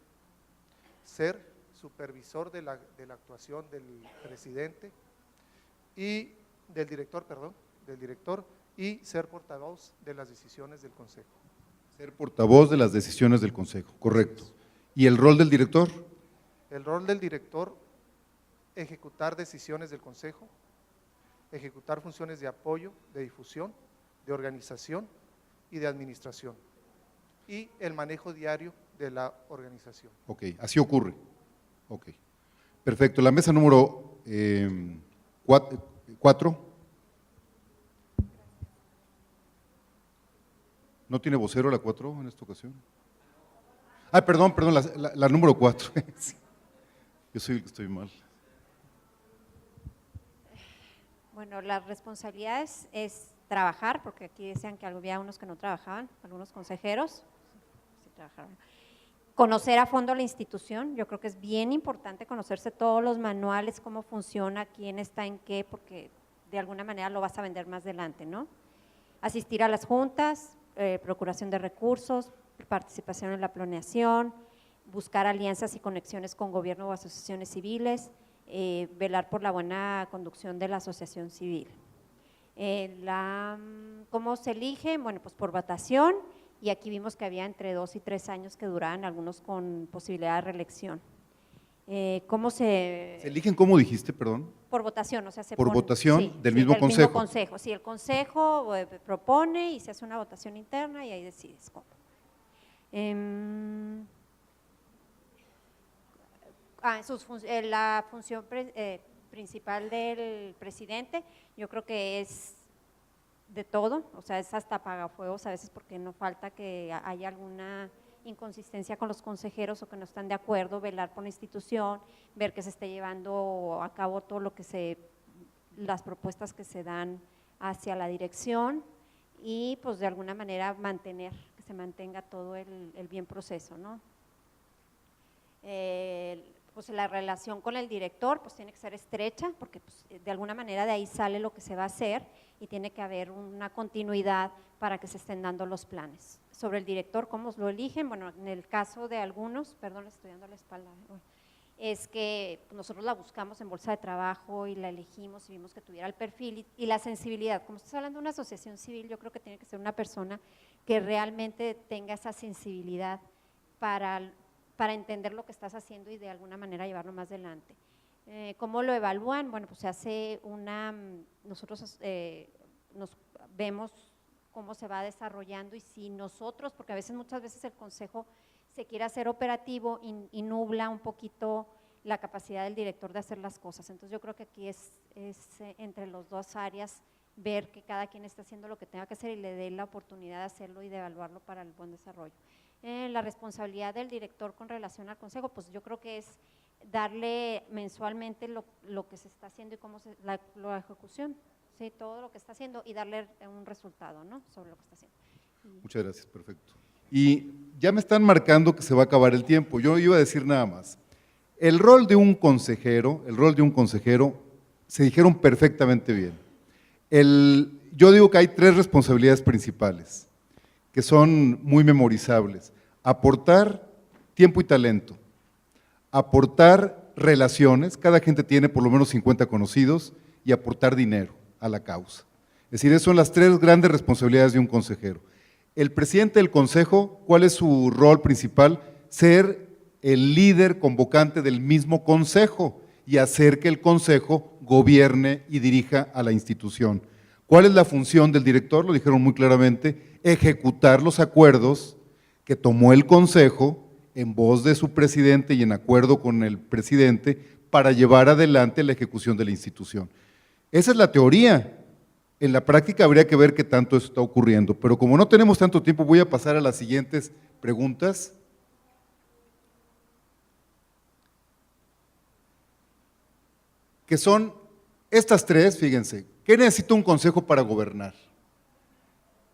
ser supervisor de la actuación del presidente y del director, y ser portavoz de las decisiones del consejo. Ser portavoz de las decisiones del consejo, correcto. ¿Y el rol del director? El rol del director, ejecutar decisiones del consejo, ejecutar funciones de apoyo, de difusión, de organización y de administración, y el manejo diario de la organización. Ok, así ocurre. Ok, perfecto. La mesa número 4. ¿No tiene vocero la 4 en esta ocasión? Ah, perdón, la número 4. Yo soy el que estoy mal. Bueno, las responsabilidades es trabajar, porque aquí decían que había unos que no trabajaban, algunos consejeros, sí trabajaron. Conocer a fondo la institución, yo creo que es bien importante conocerse todos los manuales, cómo funciona, quién está en qué, porque de alguna manera lo vas a vender más adelante, ¿no? Asistir a las juntas, procuración de recursos, participación en la planeación, buscar alianzas y conexiones con gobierno o asociaciones civiles, velar por la buena conducción de la asociación civil. ¿Cómo se elige? Bueno, pues por votación, y aquí vimos que había entre 2 y 3 años que duraban, algunos con posibilidad de reelección. ¿Cómo ¿Se eligen cómo dijiste, perdón? Por votación, o sea, se Por pone- votación sí, del sí, mismo consejo. consejo. Sí, el consejo propone y se hace una votación interna y ahí decides cómo. La función principal del presidente, yo creo que es de todo, o sea, es hasta apagafuegos a veces porque no falta que haya alguna inconsistencia con los consejeros o que no están de acuerdo, velar por la institución, ver que se esté llevando a cabo todo lo que las propuestas que se dan hacia la dirección y pues de alguna manera que se mantenga todo el bien proceso, ¿no? Pues la relación con el director pues tiene que ser estrecha porque pues, de alguna manera de ahí sale lo que se va a hacer y tiene que haber una continuidad para que se estén dando los planes. Sobre el director, ¿cómo lo eligen? Bueno, en el caso de algunos, perdón, le estoy dando la espalda, es que nosotros la buscamos en bolsa de trabajo y la elegimos y vimos que tuviera el perfil y la sensibilidad. Como estás hablando de una asociación civil, yo creo que tiene que ser una persona que realmente tenga esa sensibilidad para entender lo que estás haciendo y de alguna manera llevarlo más adelante. ¿Cómo lo evalúan? Bueno, pues se hace nosotros nos vemos cómo se va desarrollando y si nosotros, porque muchas veces el consejo se quiere hacer operativo y nubla un poquito la capacidad del director de hacer las cosas. Entonces yo creo que aquí es entre los dos áreas ver que cada quien está haciendo lo que tenga que hacer y le dé la oportunidad de hacerlo y de evaluarlo para el buen desarrollo. La responsabilidad del director con relación al consejo, pues yo creo que es darle mensualmente lo que se está haciendo y cómo la ejecución, ¿sí? Todo lo que está haciendo y darle un resultado, ¿no? Sobre lo que está haciendo. Muchas gracias, perfecto. Y ya me están marcando que se va a acabar el tiempo. Yo iba a decir nada más. El rol de un consejero, se dijeron perfectamente bien. Yo digo que hay 3 responsabilidades principales, que son muy memorizables. Aportar tiempo y talento, aportar relaciones, cada gente tiene por lo menos 50 conocidos, y aportar dinero a la causa. Es decir, esas son las 3 grandes responsabilidades de un consejero. El presidente del consejo, ¿cuál es su rol principal? Ser el líder convocante del mismo consejo y hacer que el consejo gobierne y dirija a la institución. ¿Cuál es la función del director? Lo dijeron muy claramente, ejecutar los acuerdos que tomó el consejo en voz de su presidente y en acuerdo con el presidente para llevar adelante la ejecución de la institución. Esa es la teoría. En la práctica habría que ver qué tanto eso está ocurriendo, pero como no tenemos tanto tiempo, voy a pasar a las siguientes preguntas. Que son estas 3, fíjense. ¿Qué necesita un consejo para gobernar?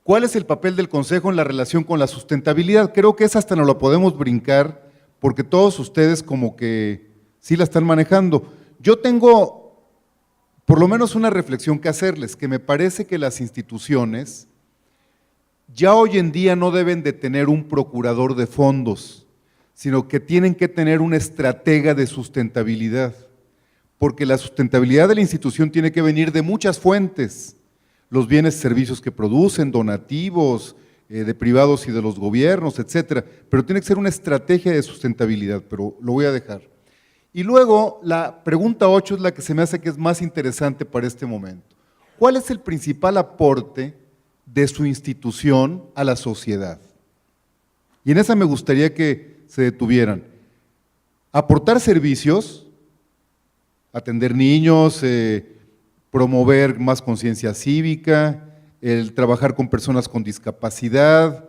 ¿Cuál es el papel del consejo en la relación con la sustentabilidad? Creo que esa hasta no la podemos brincar, porque todos ustedes como que sí la están manejando. Yo tengo por lo menos una reflexión que hacerles, que me parece que las instituciones ya hoy en día no deben de tener un procurador de fondos, sino que tienen que tener una estratega de sustentabilidad, porque la sustentabilidad de la institución tiene que venir de muchas fuentes, los bienes y servicios que producen, donativos, de privados y de los gobiernos, etcétera, pero tiene que ser una estrategia de sustentabilidad, pero lo voy a dejar. Y luego la pregunta 8 es la que se me hace que es más interesante para este momento. ¿Cuál es el principal aporte de su institución a la sociedad? Y en esa me gustaría que se detuvieran. Aportar servicios, atender niños, promover más conciencia cívica, el trabajar con personas con discapacidad,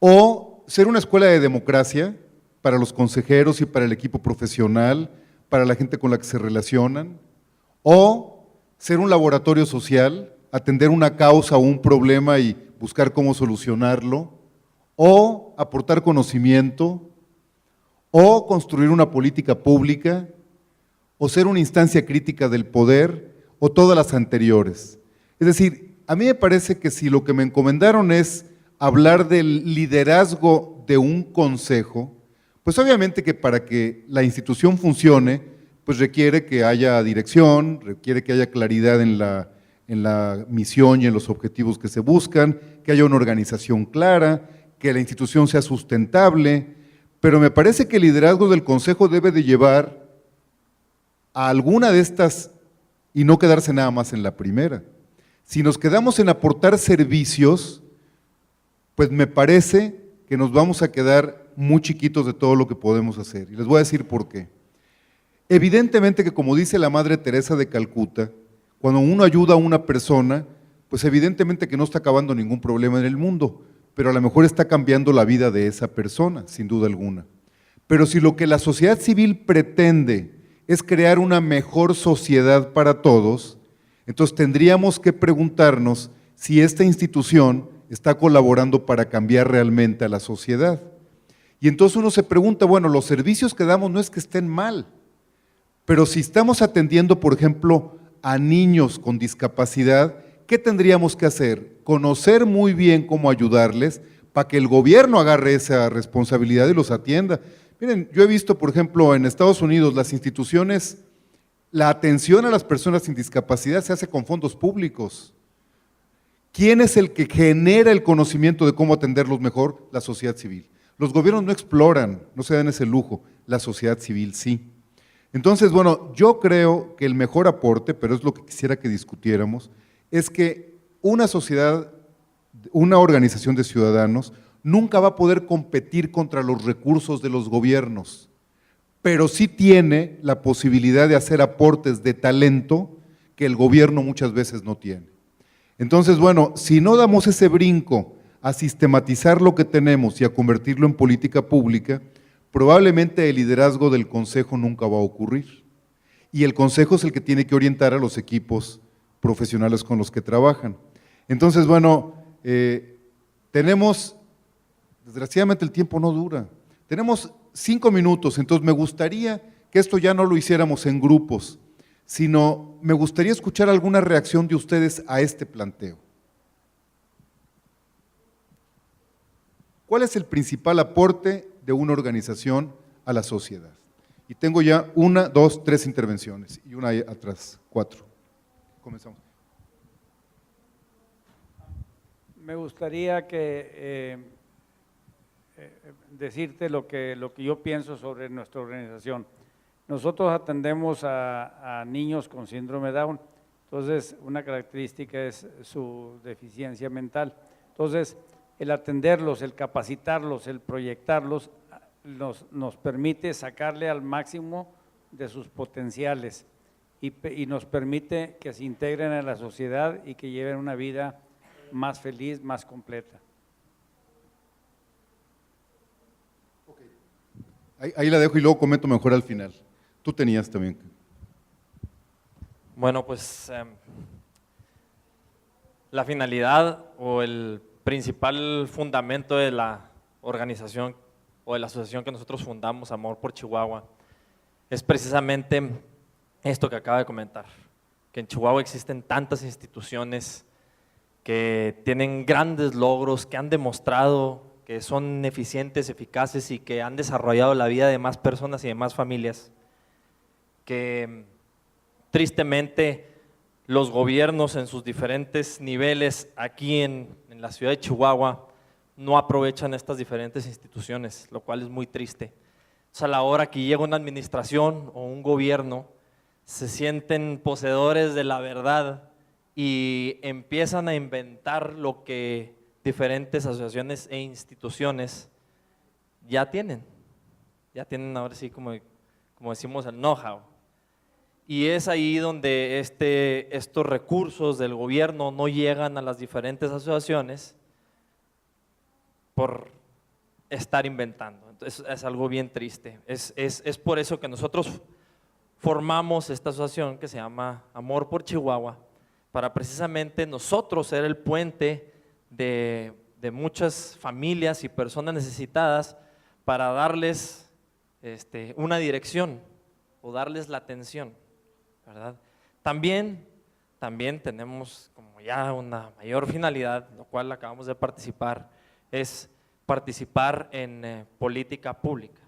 o ser una escuela de democracia para los consejeros y para el equipo profesional, para la gente con la que se relacionan, o ser un laboratorio social, atender una causa o un problema y buscar cómo solucionarlo, o aportar conocimiento, o construir una política pública, o ser una instancia crítica del poder, o todas las anteriores. Es decir, a mí me parece que si lo que me encomendaron es hablar del liderazgo de un consejo, pues obviamente que para que la institución funcione, pues requiere que haya dirección, requiere que haya claridad en la misión y en los objetivos que se buscan, que haya una organización clara, que la institución sea sustentable, pero me parece que el liderazgo del consejo debe de llevar a alguna de estas y no quedarse nada más en la primera. Si nos quedamos en aportar servicios, pues me parece que nos vamos a quedar muy chiquitos de todo lo que podemos hacer. Y les voy a decir por qué. Evidentemente que, como dice la Madre Teresa de Calcuta, cuando uno ayuda a una persona, pues evidentemente que no está acabando ningún problema en el mundo, pero a lo mejor está cambiando la vida de esa persona, sin duda alguna. Pero si lo que la sociedad civil pretende es crear una mejor sociedad para todos, entonces tendríamos que preguntarnos si esta institución está colaborando para cambiar realmente a la sociedad. Y entonces uno se pregunta, bueno, los servicios que damos no es que estén mal, pero si estamos atendiendo, por ejemplo, a niños con discapacidad, ¿qué tendríamos que hacer? Conocer muy bien cómo ayudarles para que el gobierno agarre esa responsabilidad y los atienda. Miren, yo he visto, por ejemplo, en Estados Unidos, las instituciones, la atención a las personas sin discapacidad se hace con fondos públicos. ¿Quién es el que genera el conocimiento de cómo atenderlos mejor? La sociedad civil. Los gobiernos no exploran, no se dan ese lujo, la sociedad civil sí. Entonces, bueno, yo creo que el mejor aporte, pero es lo que quisiera que discutiéramos, es que una sociedad, una organización de ciudadanos nunca va a poder competir contra los recursos de los gobiernos, pero sí tiene la posibilidad de hacer aportes de talento que el gobierno muchas veces no tiene. Entonces, bueno, si no damos ese brinco a sistematizar lo que tenemos y a convertirlo en política pública, probablemente el liderazgo del consejo nunca va a ocurrir. Y el consejo es el que tiene que orientar a los equipos profesionales con los que trabajan. Entonces, bueno, tenemos, desgraciadamente el tiempo no dura, tenemos 5 minutos, entonces me gustaría que esto ya no lo hiciéramos en grupos, sino me gustaría escuchar alguna reacción de ustedes a este planteo. ¿Cuál es el principal aporte de una organización a la sociedad? Y tengo ya 1, 2, 3 intervenciones y una ahí atrás, 4. Comenzamos. Me gustaría decirte lo que yo pienso sobre nuestra organización. Nosotros atendemos a niños con síndrome de Down, entonces una característica es su deficiencia mental. Entonces, el atenderlos, el capacitarlos, el proyectarlos, nos permite sacarle al máximo de sus potenciales y nos permite que se integren en la sociedad y que lleven una vida más feliz, más completa. Ahí la dejo y luego comento mejor al final. Tú tenías también. Bueno, pues la finalidad o el principal fundamento de la organización o de la asociación que nosotros fundamos, Amor por Chihuahua, es precisamente esto que acaba de comentar, que en Chihuahua existen tantas instituciones que tienen grandes logros, que han demostrado que son eficientes, eficaces y que han desarrollado la vida de más personas y de más familias, que tristemente los gobiernos en sus diferentes niveles aquí en la ciudad de Chihuahua no aprovechan estas diferentes instituciones, lo cual es muy triste. O sea, a la hora que llega una administración o un gobierno, se sienten poseedores de la verdad y empiezan a inventar lo que diferentes asociaciones e instituciones ya tienen ahora sí como decimos el know-how. Y es ahí donde estos recursos del gobierno no llegan a las diferentes asociaciones por estar inventando. Entonces es algo bien triste. Es por eso que nosotros formamos esta asociación que se llama Amor por Chihuahua, para precisamente nosotros ser el puente de muchas familias y personas necesitadas para darles una dirección o darles la atención, ¿verdad? También tenemos como ya una mayor finalidad, lo cual acabamos de participar, es participar en política pública,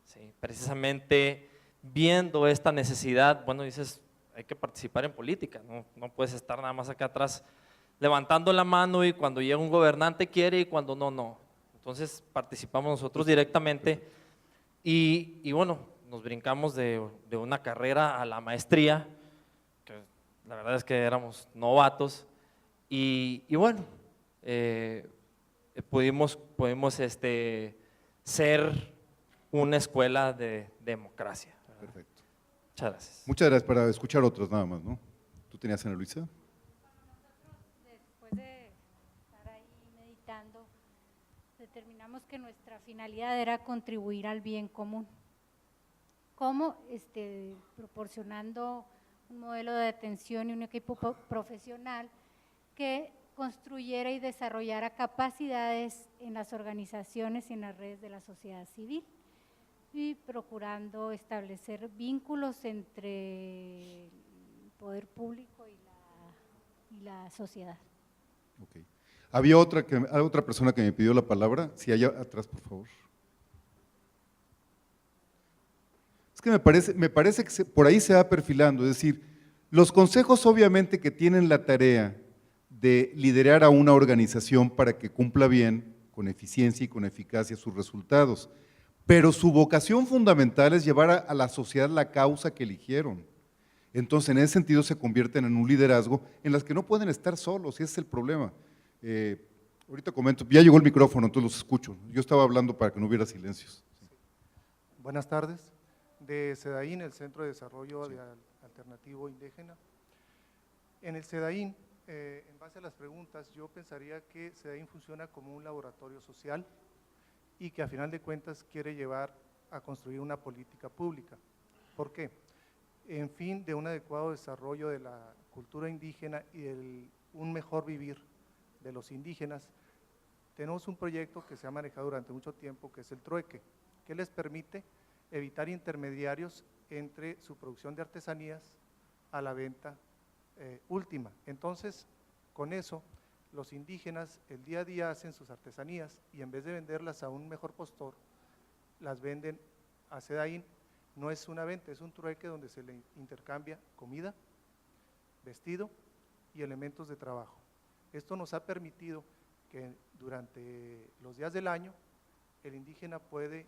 ¿sí? Precisamente viendo esta necesidad, bueno, dices, hay que participar en política, no puedes estar nada más acá atrás levantando la mano y cuando llega un gobernante quiere y cuando no. Entonces participamos nosotros directamente y bueno, nos brincamos de una carrera a la maestría, que la verdad es que éramos novatos y bueno, pudimos ser una escuela de democracia. Perfecto. Muchas gracias. Muchas gracias, para escuchar otros nada más, ¿no? ¿Tú tenías, Ana Luisa? Después de estar ahí meditando, determinamos que nuestra finalidad era contribuir al bien común. ¿Cómo? Proporcionando un modelo de atención y un equipo profesional que construyera y desarrollara capacidades en las organizaciones y en las redes de la sociedad civil y procurando establecer vínculos entre el poder público y la sociedad. Okay. Había otra persona que me pidió la palabra, si allá atrás, por favor. Es que me parece que por ahí se va perfilando, es decir, los consejos obviamente que tienen la tarea de liderar a una organización para que cumpla bien, con eficiencia y con eficacia sus resultados, pero su vocación fundamental es llevar a la sociedad la causa que eligieron. Entonces, en ese sentido se convierten en un liderazgo en las que no pueden estar solos, y ese es el problema. Ahorita comento, ya llegó el micrófono, entonces los escucho. Yo estaba hablando para que no hubiera silencios. Buenas tardes. De CEDAIN, el Centro de Desarrollo Alternativo Indígena. En el CEDAIN, en base a las preguntas, yo pensaría que CEDAIN funciona como un laboratorio social y que a final de cuentas quiere llevar a construir una política pública. ¿Por qué? En fin de un adecuado desarrollo de la cultura indígena y un mejor vivir de los indígenas, tenemos un proyecto que se ha manejado durante mucho tiempo, que es el trueque, que les permite evitar intermediarios entre su producción de artesanías a la venta última. Entonces, con eso, los indígenas el día a día hacen sus artesanías y en vez de venderlas a un mejor postor, las venden a CEDAIN. No es una venta, es un trueque donde se le intercambia comida, vestido y elementos de trabajo. Esto nos ha permitido que durante los días del año el indígena puede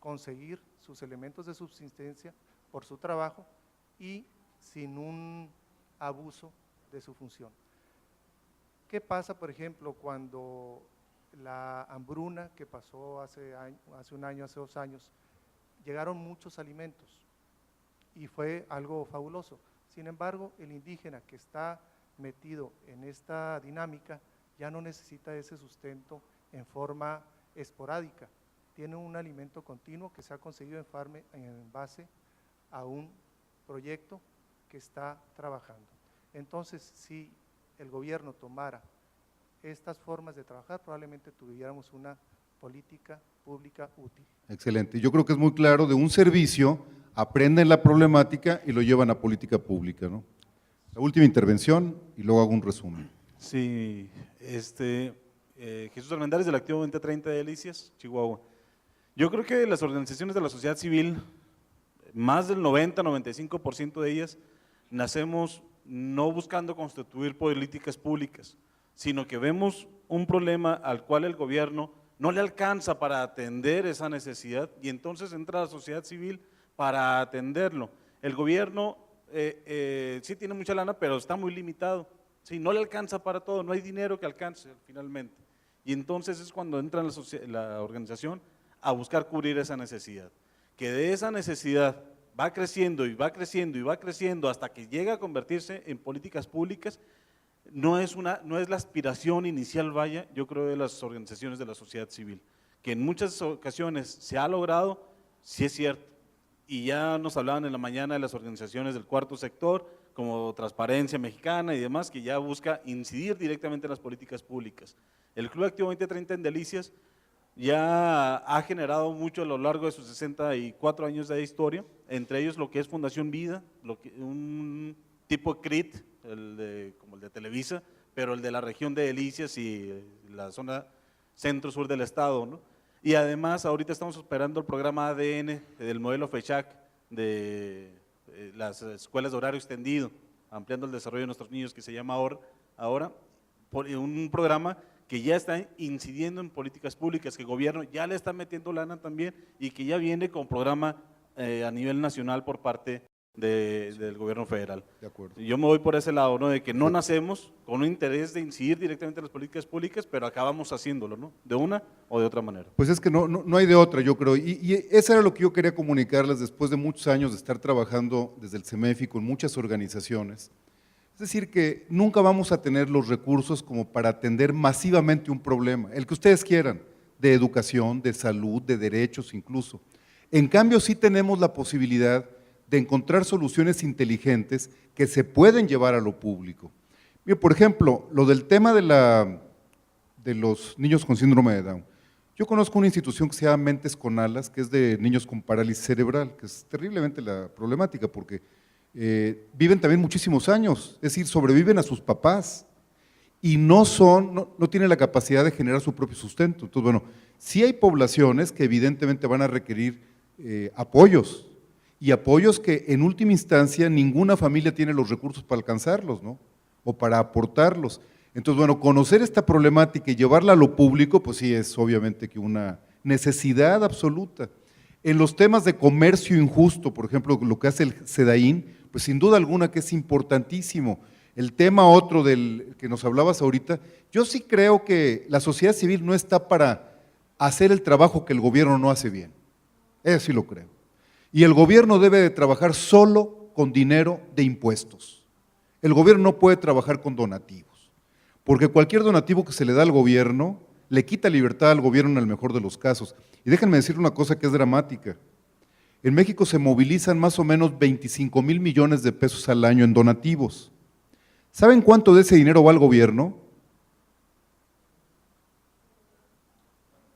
conseguir sus elementos de subsistencia por su trabajo y sin un abuso de su función. ¿Qué pasa, por ejemplo, cuando la hambruna que pasó hace un año, hace 2 años, llegaron muchos alimentos y fue algo fabuloso? Sin embargo, el indígena que está metido en esta dinámica ya no necesita ese sustento en forma esporádica, tiene un alimento continuo que se ha conseguido en base a un proyecto que está trabajando. Entonces, si el gobierno tomara estas formas de trabajar, probablemente tuviéramos una política pública útil. Excelente. Yo creo que es muy claro, de un servicio, aprenden la problemática y lo llevan a política pública, ¿no? La última intervención y luego hago un resumen. Sí, Jesús Armendáriz del Activo 2030 de Delicias, Chihuahua. Yo creo que las organizaciones de la sociedad civil, más del 90-95% de ellas, nacemos no buscando constituir políticas públicas, sino que vemos un problema al cual el gobierno no le alcanza para atender esa necesidad y entonces entra la sociedad civil para atenderlo. El gobierno sí tiene mucha lana, pero está muy limitado, sí, no le alcanza para todo, no hay dinero que alcance finalmente. Y entonces es cuando entra la organización a buscar cubrir esa necesidad, que de esa necesidad va creciendo y va creciendo y va creciendo hasta que llega a convertirse en políticas públicas. No es la aspiración inicial, vaya, yo creo, de las organizaciones de la sociedad civil, que en muchas ocasiones se ha logrado, sí es cierto, y ya nos hablaban en la mañana de las organizaciones del cuarto sector, como Transparencia Mexicana y demás, que ya busca incidir directamente en las políticas públicas. El Club Activo 2030 en Delicias ya ha generado mucho a lo largo de sus 64 años de historia, entre ellos lo que es Fundación Vida, un tipo CRIT, como el de Televisa, pero el de la región de Delicias y la zona centro-sur del estado, ¿no? Y además ahorita estamos esperando el programa ADN del modelo FECHAC de las escuelas de horario extendido, ampliando el desarrollo de nuestros niños, que se llama ahora un programa que ya está incidiendo en políticas públicas, que el gobierno ya le está metiendo lana también y que ya viene con programa a nivel nacional por parte del gobierno federal. De acuerdo. Yo me voy por ese lado, ¿no? De que no nacemos con un interés de incidir directamente en las políticas públicas, pero acabamos haciéndolo, ¿no? De una o de otra manera. Pues es que no hay de otra, yo creo, y eso era lo que yo quería comunicarles después de muchos años de estar trabajando desde el CEMEFI con muchas organizaciones. Es decir, que nunca vamos a tener los recursos como para atender masivamente un problema, el que ustedes quieran, de educación, de salud, de derechos incluso. En cambio, sí tenemos la posibilidad de encontrar soluciones inteligentes que se pueden llevar a lo público. Mira, por ejemplo, lo del tema de los niños con síndrome de Down. Yo conozco una institución que se llama Mentes con Alas, que es de niños con parálisis cerebral, que es terriblemente la problemática, porque viven también muchísimos años, es decir, sobreviven a sus papás y no tienen la capacidad de generar su propio sustento. Entonces, bueno, sí hay poblaciones que evidentemente van a requerir apoyos, y apoyos que en última instancia ninguna familia tiene los recursos para alcanzarlos, ¿no? O para aportarlos. Entonces, bueno, conocer esta problemática y llevarla a lo público, pues sí es obviamente que una necesidad absoluta. En los temas de comercio injusto, por ejemplo, lo que hace el CEDAIN, pues sin duda alguna que es importantísimo. El tema otro del que nos hablabas ahorita, yo sí creo que la sociedad civil no está para hacer el trabajo que el gobierno no hace bien. Eso sí lo creo. Y el gobierno debe de trabajar solo con dinero de impuestos. El gobierno no puede trabajar con donativos, porque cualquier donativo que se le da al gobierno le quita libertad al gobierno en el mejor de los casos. Y déjenme decir una cosa que es dramática. En México se movilizan más o menos 25 mil millones de pesos al año en donativos. ¿Saben cuánto de ese dinero va al gobierno?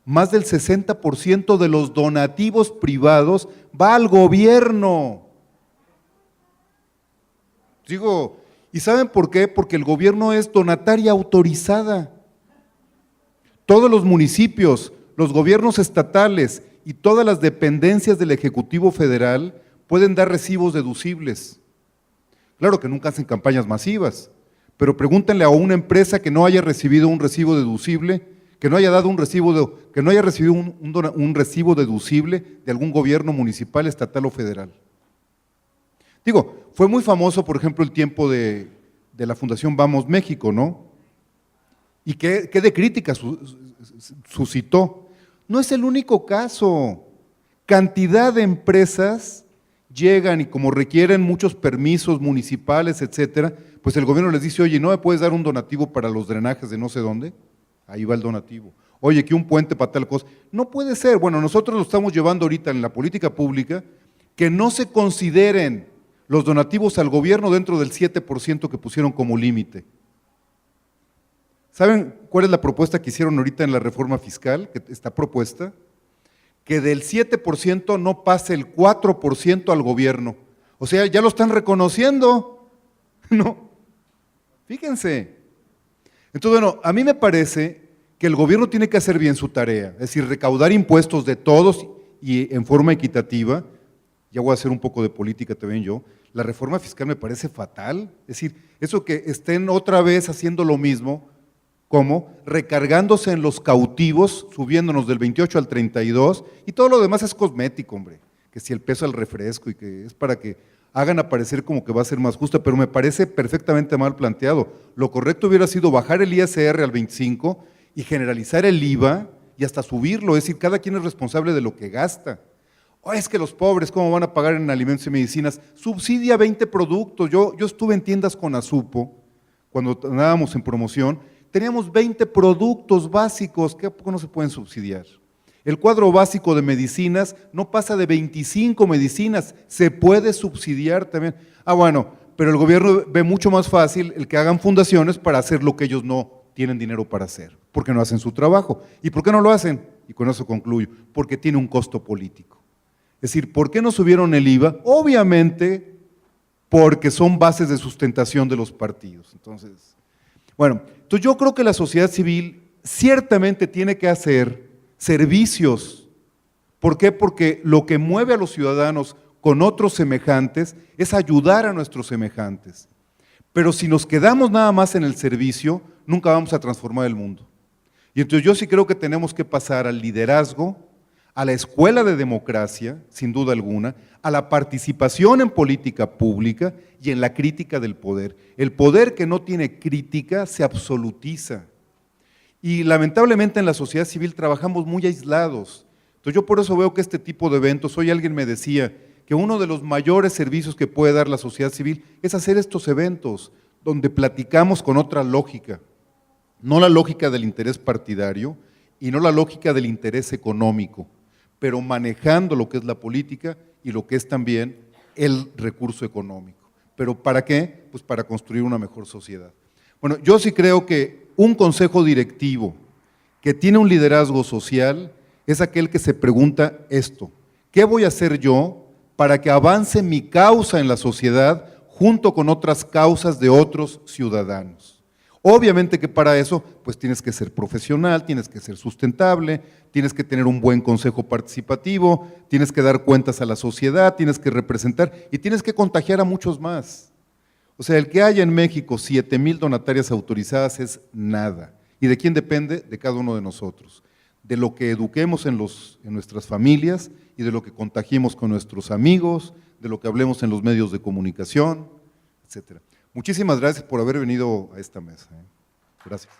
Más del 60% de los donativos privados va al gobierno. Digo, ¿y saben por qué? Porque el gobierno es donataria autorizada. Todos los municipios, los gobiernos estatales y todas las dependencias del Ejecutivo Federal pueden dar recibos deducibles. Claro que nunca hacen campañas masivas, pero pregúntenle a una empresa que no haya recibido un recibo deducible, que no haya dado un recibo, que no haya recibido un recibo deducible de algún gobierno municipal, estatal o federal. Digo, fue muy famoso, por ejemplo, el tiempo de la Fundación Vamos México, ¿no? ¿Y qué de crítica suscitó? No es el único caso. Cantidad de empresas llegan y como requieren muchos permisos municipales, etcétera, pues el gobierno les dice, oye, ¿no me puedes dar un donativo para los drenajes de no sé dónde? Ahí va el donativo. Oye, que un puente para tal cosa. No puede ser. Bueno, nosotros lo estamos llevando ahorita en la política pública, que no se consideren los donativos al gobierno dentro del 7% que pusieron como límite. ¿Saben cuál es la propuesta que hicieron ahorita en la reforma fiscal, que está propuesta? Que del 7% no pase el 4% al gobierno. O sea, ya lo están reconociendo. No, fíjense. Entonces, bueno, a mí me parece que el gobierno tiene que hacer bien su tarea, es decir, recaudar impuestos de todos y en forma equitativa. Ya voy a hacer un poco de política también yo. La reforma fiscal me parece fatal. Es decir, eso que estén otra vez haciendo lo mismo, como recargándose en los cautivos, subiéndonos del 28 al 32, y todo lo demás es cosmético, hombre. Que si el peso al refresco y que es para que hagan aparecer como que va a ser más justa, pero me parece perfectamente mal planteado. Lo correcto hubiera sido bajar el ISR al 25 y generalizar el IVA y hasta subirlo, es decir, cada quien es responsable de lo que gasta. Oh, es que los pobres, ¿cómo van a pagar en alimentos y medicinas? Subsidia 20 productos. Yo estuve en tiendas con Azupo, cuando andábamos en promoción, teníamos 20 productos básicos, ¿qué a poco no se pueden subsidiar? El cuadro básico de medicinas no pasa de 25 medicinas, se puede subsidiar también. Ah, bueno, pero el gobierno ve mucho más fácil el que hagan fundaciones para hacer lo que ellos no tienen dinero para hacer, porque no hacen su trabajo. ¿Y por qué no lo hacen? Y con eso concluyo, porque tiene un costo político. Es decir, ¿por qué no subieron el IVA? Obviamente, porque son bases de sustentación de los partidos. Entonces, bueno, entonces yo creo que la sociedad civil ciertamente tiene que hacer servicios. ¿Por qué? Porque lo que mueve a los ciudadanos con otros semejantes es ayudar a nuestros semejantes. Pero si nos quedamos nada más en el servicio, nunca vamos a transformar el mundo. Y entonces yo sí creo que tenemos que pasar al liderazgo, a la escuela de democracia, sin duda alguna, a la participación en política pública y en la crítica del poder. El poder que no tiene crítica se absolutiza. Y lamentablemente en la sociedad civil trabajamos muy aislados. Entonces yo por eso veo que este tipo de eventos, hoy alguien me decía que uno de los mayores servicios que puede dar la sociedad civil es hacer estos eventos donde platicamos con otra lógica, no la lógica del interés partidario y no la lógica del interés económico, pero manejando lo que es la política y lo que es también el recurso económico. ¿Pero para qué? Pues para construir una mejor sociedad. Bueno, yo sí creo que un consejo directivo que tiene un liderazgo social es aquel que se pregunta esto: ¿qué voy a hacer yo para que avance mi causa en la sociedad junto con otras causas de otros ciudadanos? Obviamente que para eso pues tienes que ser profesional, tienes que ser sustentable, tienes que tener un buen consejo participativo, tienes que dar cuentas a la sociedad, tienes que representar y tienes que contagiar a muchos más. O sea, el que haya en México 7,000 donatarias autorizadas es nada. ¿Y de quién depende? De cada uno de nosotros. De lo que eduquemos en nuestras familias y de lo que contagiemos con nuestros amigos, de lo que hablemos en los medios de comunicación, etcétera. Muchísimas gracias por haber venido a esta mesa. Gracias.